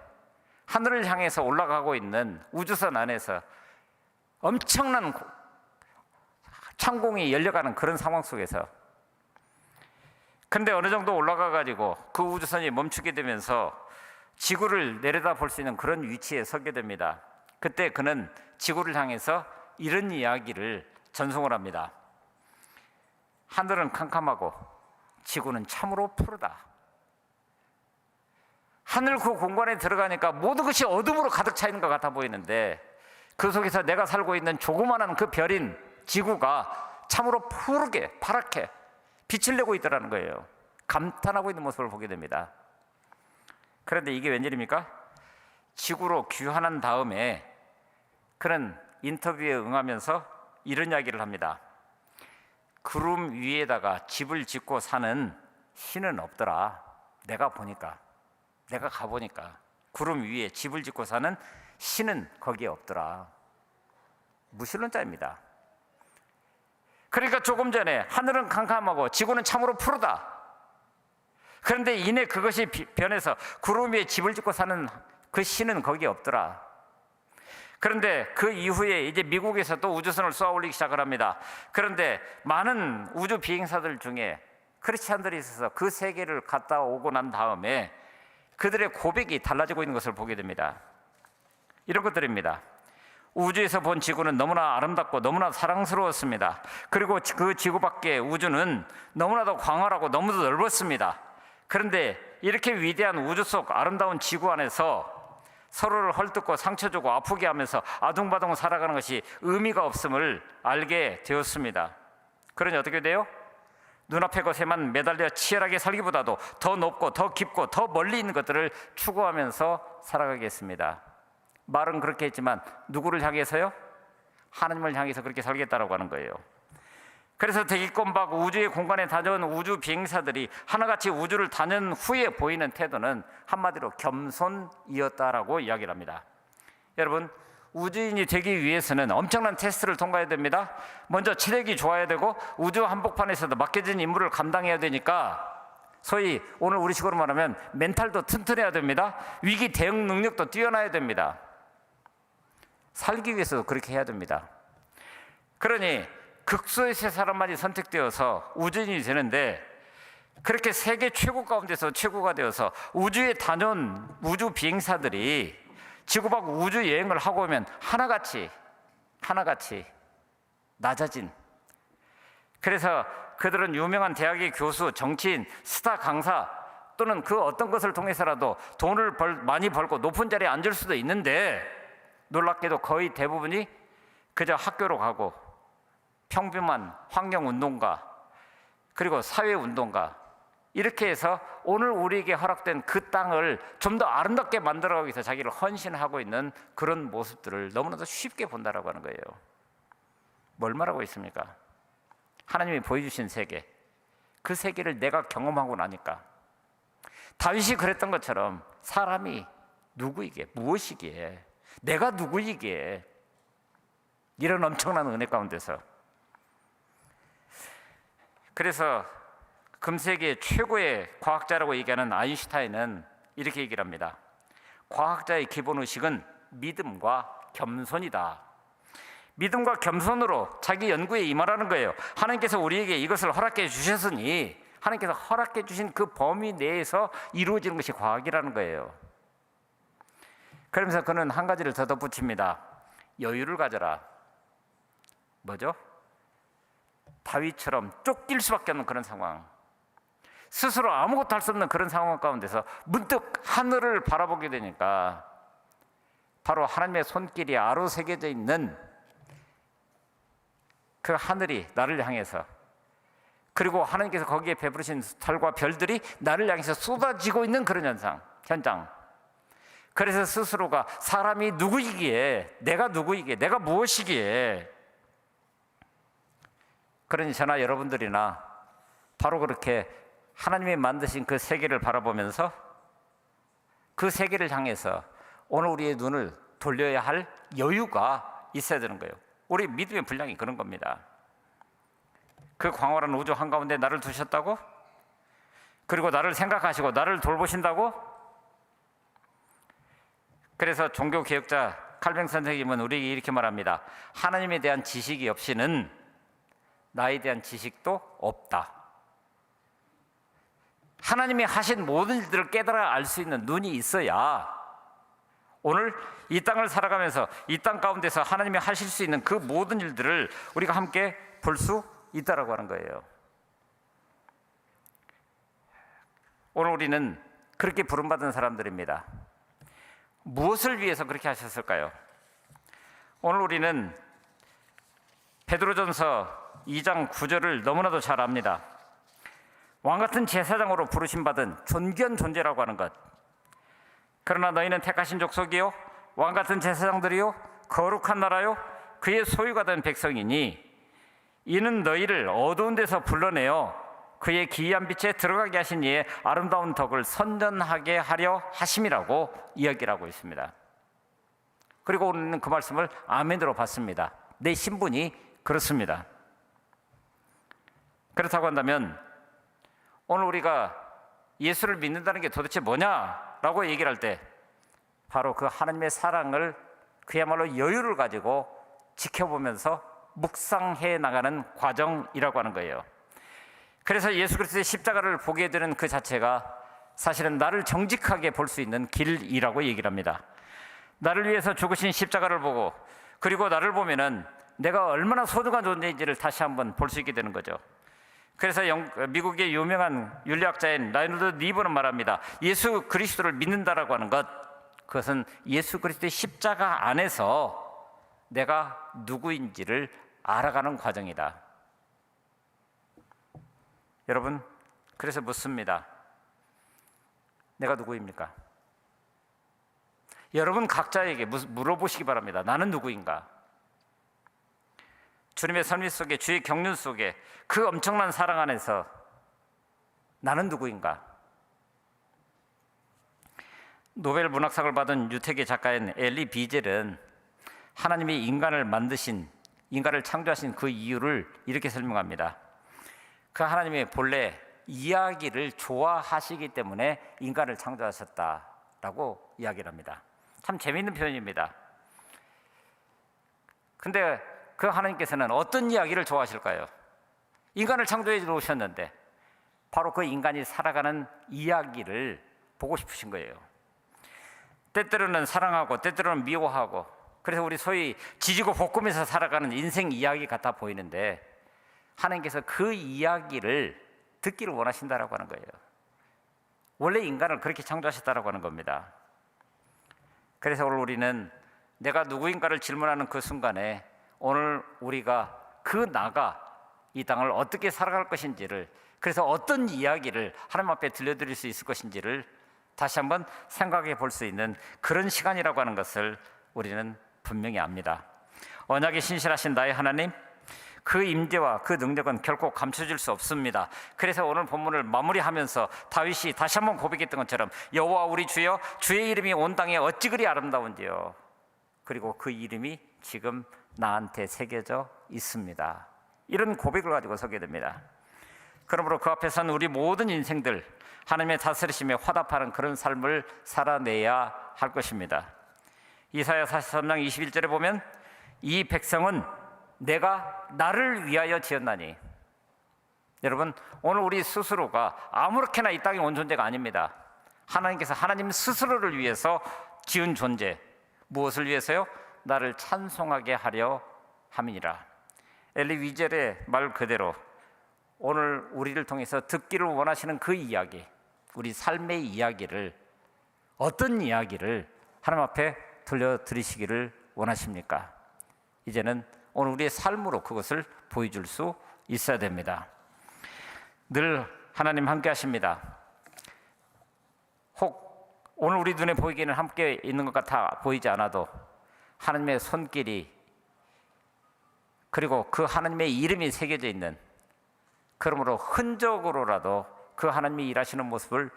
하늘을 향해서 올라가고 있는 우주선 안에서 엄청난 창공이 열려가는 그런 상황 속에서, 근데 어느 정도 올라가 가지고 그 우주선이 멈추게 되면서 지구를 내려다 볼 수 있는 그런 위치에 서게 됩니다. 그때 그는 지구를 향해서 이런 이야기를 전송을 합니다. 하늘은 캄캄하고 지구는 참으로 푸르다. 하늘 그 공간에 들어가니까 모든 것이 어둠으로 가득 차 있는 것 같아 보이는데 그 속에서 내가 살고 있는 조그마한 그 별인 지구가 참으로 푸르게 파랗게 빛을 내고 있더라는 거예요. 감탄하고 있는 모습을 보게 됩니다. 그런데 이게 웬일입니까? 지구로 귀환한 다음에 그는 인터뷰에 응하면서 이런 이야기를 합니다. 구름 위에다가 집을 짓고 사는 신은 없더라. 내가 보니까, 내가 가보니까 구름 위에 집을 짓고 사는 신은 거기에 없더라. 무신론자입니다. 그러니까 조금 전에 하늘은 캄캄하고 지구는 참으로 푸르다. 그런데 이내 그것이 변해서 구름 위에 집을 짓고 사는 그 신은 거기에 없더라. 그런데 그 이후에 이제 미국에서 또 우주선을 쏘아 올리기 시작을 합니다. 그런데 많은 우주 비행사들 중에 크리스찬들이 있어서 그 세계를 갔다 오고 난 다음에 그들의 고백이 달라지고 있는 것을 보게 됩니다. 이런 것들입니다. 우주에서 본 지구는 너무나 아름답고 너무나 사랑스러웠습니다. 그리고 그 지구 밖의 우주는 너무나도 광활하고 너무도 넓었습니다. 그런데 이렇게 위대한 우주 속 아름다운 지구 안에서 서로를 헐뜯고 상처 주고 아프게 하면서 아둥바둥 살아가는 것이 의미가 없음을 알게 되었습니다. 그러니 어떻게 돼요? 눈앞의 것에만 매달려 치열하게 살기보다도 더 높고 더 깊고 더 멀리 있는 것들을 추구하면서 살아가겠습니다. 말은 그렇게 했지만 누구를 향해서요? 하나님을 향해서 그렇게 살겠다라고 하는 거예요. 그래서 대기권 밖 우주의 공간에 다녀온 우주 비행사들이 하나같이 우주를 다닌 후에 보이는 태도는 한마디로 겸손이었다라고 이야기를 합니다. 여러분, 우주인이 되기 위해서는 엄청난 테스트를 통과해야 됩니다. 먼저 체력이 좋아야 되고 우주 한복판에서도 맡겨진 임무를 감당해야 되니까 소위 오늘 우리식으로 말하면 멘탈도 튼튼해야 됩니다. 위기 대응 능력도 뛰어나야 됩니다. 살기 위해서도 그렇게 해야 됩니다. 그러니 극소의 세 사람만이 선택되어서 우주인이 되는데, 그렇게 세계 최고 가운데서 최고가 되어서 우주에 다녀온 우주 비행사들이 지구 밖 우주 여행을 하고 오면 하나같이 낮아진, 그래서 그들은 유명한 대학의 교수, 정치인, 스타 강사 또는 그 어떤 것을 통해서라도 돈을 많이 벌고 높은 자리에 앉을 수도 있는데, 놀랍게도 거의 대부분이 그저 학교로 가고 평범한 환경운동가 그리고 사회운동가, 이렇게 해서 오늘 우리에게 허락된 그 땅을 좀 더 아름답게 만들어가기 위해서 자기를 헌신하고 있는 그런 모습들을 너무나도 쉽게 본다라고 하는 거예요. 뭘 말하고 있습니까? 하나님이 보여주신 세계, 그 세계를 내가 경험하고 나니까, 다윗이 그랬던 것처럼 사람이 누구이기에, 무엇이기에, 내가 누구이기에, 이런 엄청난 은혜 가운데서. 그래서 금세기의 최고의 과학자라고 얘기하는 아인슈타인은 이렇게 얘기를 합니다. 과학자의 기본 의식은 믿음과 겸손이다. 믿음과 겸손으로 자기 연구에 임하라는 거예요. 하나님께서 우리에게 이것을 허락해 주셨으니 하나님께서 허락해 주신 그 범위 내에서 이루어지는 것이 과학이라는 거예요. 그러면서 그는 한 가지를 더 덧붙입니다. 여유를 가져라. 뭐죠? 다윗처럼 쫓길 수밖에 없는 그런 상황, 스스로 아무것도 할 수 없는 그런 상황 가운데서 문득 하늘을 바라보게 되니까 바로 하나님의 손길이 아로새겨져 있는 그 하늘이 나를 향해서, 그리고 하나님께서 거기에 베푸신 달과 별들이 나를 향해서 쏟아지고 있는 그런 현장. 그래서 스스로가 사람이 누구이기에, 내가 누구이기에, 내가 무엇이기에, 그러니 저나 여러분들이나 바로 그렇게 하나님이 만드신 그 세계를 바라보면서 그 세계를 향해서 오늘 우리의 눈을 돌려야 할 여유가 있어야 되는 거예요. 우리 믿음의 분량이 그런 겁니다. 그 광활한 우주 한가운데 나를 두셨다고? 그리고 나를 생각하시고 나를 돌보신다고? 그래서 종교개혁자 칼뱅 선생님은 우리에게 이렇게 말합니다. 하나님에 대한 지식이 없이는 나에 대한 지식도 없다. 하나님이 하신 모든 일들을 깨달아 알 수 있는 눈이 있어야 오늘 이 땅을 살아가면서 이 땅 가운데서 하나님이 하실 수 있는 그 모든 일들을 우리가 함께 볼 수 있다라고 하는 거예요. 오늘 우리는 그렇게 부름받은 사람들입니다. 무엇을 위해서 그렇게 하셨을까요? 오늘 우리는 베드로전서 2장 9절을 너무나도 잘 압니다. 왕같은 제사장으로 부르심받은 존귀한 존재라고 하는 것. 그러나 너희는 택하신 족속이요 왕같은 제사장들이요 거룩한 나라요 그의 소유가 된 백성이니 이는 너희를 어두운 데서 불러내어 그의 기이한 빛에 들어가게 하신 이의 아름다운 덕을 선전하게 하려 하심이라고 이야기를 하고 있습니다. 그리고 우리는 그 말씀을 아멘으로 받습니다. 내 신분이 그렇습니다. 그렇다고 한다면 오늘 우리가 예수를 믿는다는 게 도대체 뭐냐라고 얘기를 할 때 바로 그 하나님의 사랑을 그야말로 여유를 가지고 지켜보면서 묵상해 나가는 과정이라고 하는 거예요. 그래서 예수 그리스도의 십자가를 보게 되는 그 자체가 사실은 나를 정직하게 볼 수 있는 길이라고 얘기를 합니다. 나를 위해서 죽으신 십자가를 보고 그리고 나를 보면은 내가 얼마나 소중한 존재인지를 다시 한번 볼 수 있게 되는 거죠. 그래서 미국의 유명한 윤리학자인 라이놀드 니브는 말합니다. 예수 그리스도를 믿는다라고 하는 것, 그것은 예수 그리스도의 십자가 안에서 내가 누구인지를 알아가는 과정이다. 여러분, 그래서 묻습니다. 내가 누구입니까? 여러분 각자에게 물어보시기 바랍니다. 나는 누구인가? 주님의 섭리 속에, 주의 경륜 속에, 그 엄청난 사랑 안에서 나는 누구인가? 노벨 문학상을 받은 유태계 작가인 엘리 비젤은 하나님이 인간을 만드신, 인간을 창조하신 그 이유를 이렇게 설명합니다. 그 하나님의 본래 이야기를 좋아하시기 때문에 인간을 창조하셨다라고 이야기를 합니다. 참 재미있는 표현입니다. 근데 그 하나님께서는 어떤 이야기를 좋아하실까요? 인간을 창조해 놓으셨는데 바로 그 인간이 살아가는 이야기를 보고 싶으신 거예요. 때때로는 사랑하고 때때로는 미워하고, 그래서 우리 소위 지지고 볶으면서 살아가는 인생 이야기 같아 보이는데 하나님께서 그 이야기를 듣기를 원하신다라고 하는 거예요. 원래 인간을 그렇게 창조하셨다라고 하는 겁니다. 그래서 오늘 우리는 내가 누구인가를 질문하는 그 순간에 오늘 우리가 그 나가 이 땅을 어떻게 살아갈 것인지를, 그래서 어떤 이야기를 하나님 앞에 들려드릴 수 있을 것인지를 다시 한번 생각해 볼 수 있는 그런 시간이라고 하는 것을 우리는 분명히 압니다. 언약에 신실하신 나의 하나님, 그 임재와 그 능력은 결코 감춰질 수 없습니다. 그래서 오늘 본문을 마무리하면서 다윗이 다시 한번 고백했던 것처럼 여호와 우리 주여, 주의 이름이 온 땅에 어찌 그리 아름다운지요. 그리고 그 이름이 지금 나한테 새겨져 있습니다. 이런 고백을 가지고 서게 됩니다. 그러므로 그 앞에 선 우리 모든 인생들 하나님의 다스리심에 화답하는 그런 삶을 살아내야 할 것입니다. 이사야 43장 21절에 보면 이 백성은 내가 나를 위하여 지었나니. 여러분, 오늘 우리 스스로가 아무렇게나 이 땅에 온 존재가 아닙니다. 하나님께서 하나님 스스로를 위해서 지은 존재. 무엇을 위해서요? 나를 찬송하게 하려 함이니라. 엘리 위젤의 말 그대로 오늘 우리를 통해서 듣기를 원하시는 그 이야기, 우리 삶의 이야기를, 어떤 이야기를 하나님 앞에 들려드리시기를 원하십니까? 이제는 오늘 우리의 삶으로 그것을 보여줄 수 있어야 됩니다. 늘 하나님 함께 하십니다. 혹 오늘 우리 눈에 보이기는 함께 있는 것 같아 보이지 않아도 하나님의 손길이, 그리고 그 하나님의 이름이 새겨져 있는, 그러므로 흔적으로라도 그 하나님이 일하시는 모습을,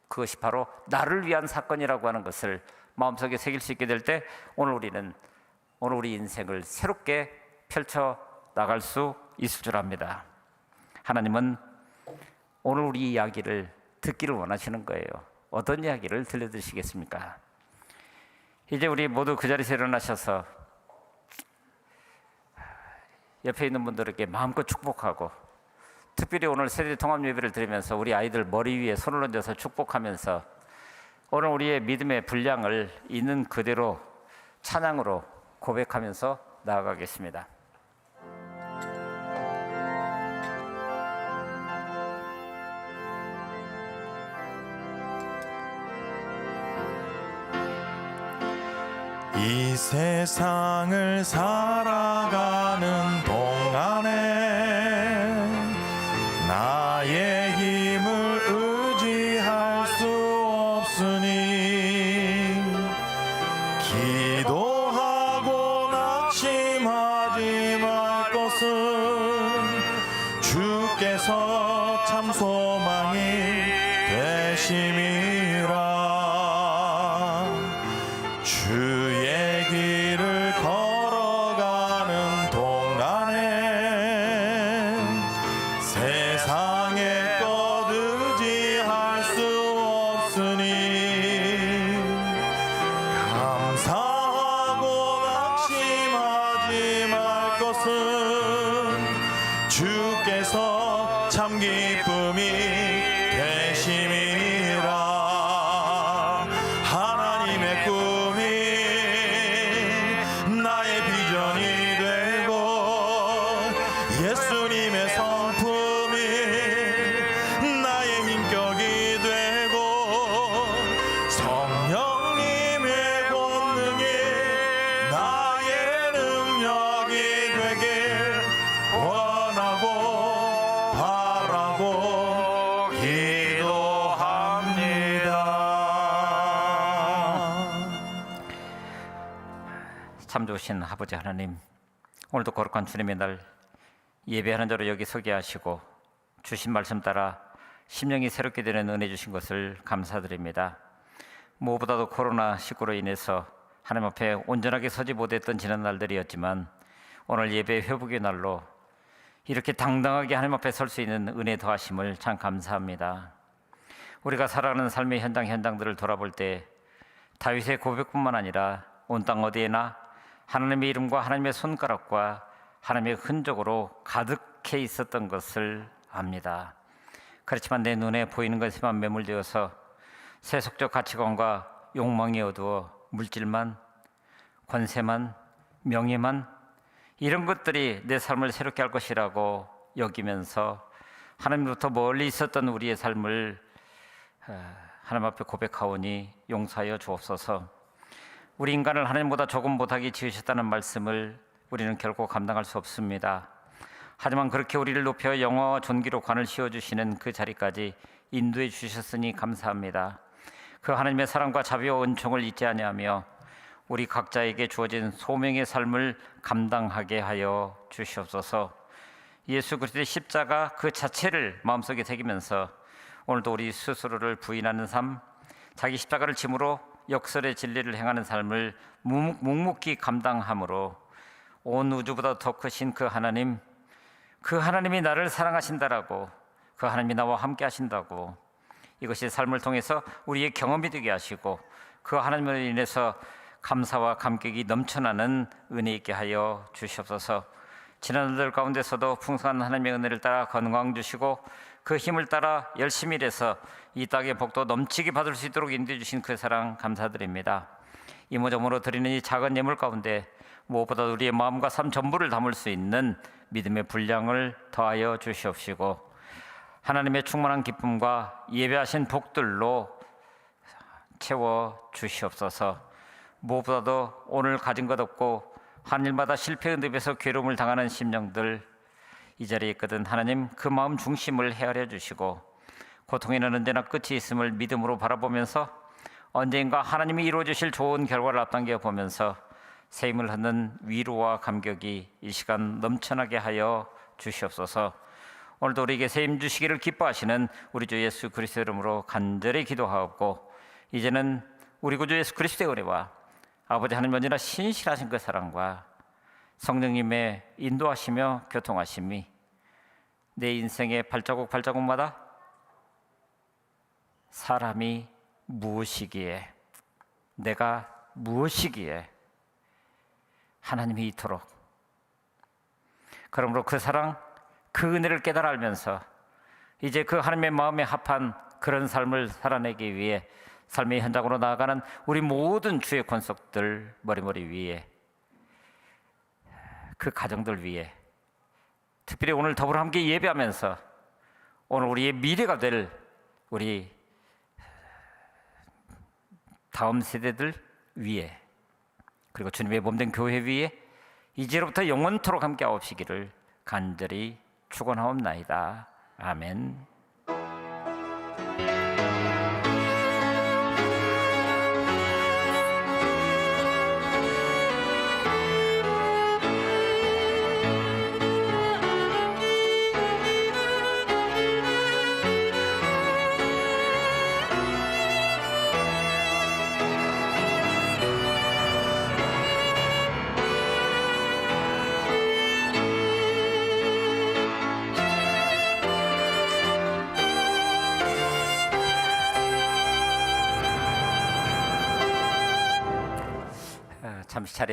그것이 바로 나를 위한 사건이라고 하는 것을 마음속에 새길 수 있게 될 때 오늘 우리 인생을 새롭게 펼쳐 나갈 수 있을 줄 압니다. 하나님은 오늘 우리 이야기를 듣기를 원하시는 거예요. 어떤 이야기를 들려드리시겠습니까? 이제 우리 모두 그 자리에서 일어나셔서 옆에 있는 분들에게 마음껏 축복하고, 특별히 오늘 세대 통합 예배를 드리면서 우리 아이들 머리 위에 손을 얹어서 축복하면서 오늘 우리의 믿음의 분량을 있는 그대로 찬양으로 고백하면서 나아가겠습니다. 이 세상을 살아가는 동안에 나의 힘을 의지할 수 없으니 기도하고 낙심하지 말 것은 주께서 참 소망이 되심이라. 주의 길을 걸어가는 동안에 세상의 것 의지할 수 없으니 감사하고 낙심하지 말 것은 주께서 참 기쁨이 되심이라. 하나님의 꿈이 나의 비전이 되고 예수님의 성품이 나의 인격이 되고 성령님의 권능이 나의 능력이 되길 원하고 바라고 기도합니다. 참 좋으신 아버지 하나님, 오늘도 거룩한 주님의 날 예배하는 자로 여기 서게 하시고 주신 말씀 따라 심령이 새롭게 되는 은혜 주신 것을 감사드립니다. 무엇보다도 코로나19로 인해서 하나님 앞에 온전하게 서지 못했던 지난 날들이었지만 오늘 예배 회복의 날로 이렇게 당당하게 하나님 앞에 설 수 있는 은혜 더하심을 참 감사합니다. 우리가 살아가는 삶의 현장들을 돌아볼 때 다윗의 고백뿐만 아니라 온 땅 어디에나 하나님의 이름과 하나님의 손가락과 하나님의 흔적으로 가득해 있었던 것을 압니다. 그렇지만 내 눈에 보이는 것에만 매몰되어서 세속적 가치관과 욕망이 어두워 물질만, 권세만, 명예만 이런 것들이 내 삶을 새롭게 할 것이라고 여기면서 하나님으로부터 멀리 있었던 우리의 삶을 하나님 앞에 고백하오니 용서하여 주옵소서. 우리 인간을 하나님보다 조금 못하게 지으셨다는 말씀을 우리는 결코 감당할 수 없습니다. 하지만 그렇게 우리를 높여 영화와 존귀로 관을 씌워주시는 그 자리까지 인도해 주셨으니 감사합니다. 그 하나님의 사랑과 자비와 은총을 잊지 아니하며 우리 각자에게 주어진 소명의 삶을 감당하게 하여 주시옵소서. 예수 그리스도의 십자가 그 자체를 마음속에 새기면서 오늘도 우리 스스로를 부인하는 삶, 자기 십자가를 짐으로 역설의 진리를 행하는 삶을 묵묵히 감당함으로 온 우주보다 더 크신 그 하나님, 그 하나님이 나를 사랑하신다라고, 그 하나님이 나와 함께 하신다고, 이것이 삶을 통해서 우리의 경험이 되게 하시고 그 하나님으로 인해서 감사와 감격이 넘쳐나는 은혜 있게 하여 주시옵소서. 지난날 가운데서도 풍성한 하나님의 은혜를 따라 건강 주시고 그 힘을 따라 열심히 일해서 이 땅의 복도 넘치게 받을 수 있도록 인도해 주신 그 사랑 감사드립니다. 이모저모로 드리는 이 작은 예물 가운데 무엇보다 우리의 마음과 삶 전부를 담을 수 있는 믿음의 분량을 더하여 주시옵시고 하나님의 충만한 기쁨과 예배하신 복들로 채워 주시옵소서. 무엇보다도 오늘 가진 것 없고 한 일마다 실패의 늪에서 괴로움을 당하는 심령들 이 자리에 있거든 하나님 그 마음 중심을 헤아려 주시고 고통에는 언제나 끝이 있음을 믿음으로 바라보면서 언젠가 하나님이 이루어 주실 좋은 결과를 앞당겨 보면서 새 힘을 얻는 위로와 감격이 이 시간 넘쳐나게 하여 주시옵소서. 오늘도 우리에게 새 힘 주시기를 기뻐하시는 우리 주 예수 그리스도 이름으로 간절히 기도하옵고 이제는 우리 구주 예수 그리스도의 은혜와 아버지 하나님 언제나 신실하신 그 사랑과 성령님의 인도하시며 교통하심이 내 인생의 발자국마다 사람이 무엇이기에 내가 무엇이기에 하나님이 이토록 그러므로 그 사랑 그 은혜를 깨달아 알면서 이제 그 하나님의 마음에 합한 그런 삶을 살아내기 위해 삶의 현장으로 나아가는 우리 모든 주의 권속들 머리머리 위에 그 가정들 위에 특별히 오늘 더불어 함께 예배하면서 오늘 우리의 미래가 될 우리 다음 세대들 위에 그리고 주님의 몸된 교회 위에 이제로부터 영원토록 함께 하옵시기를 간절히 축원하옵나이다. 아멘. 잠시 자리에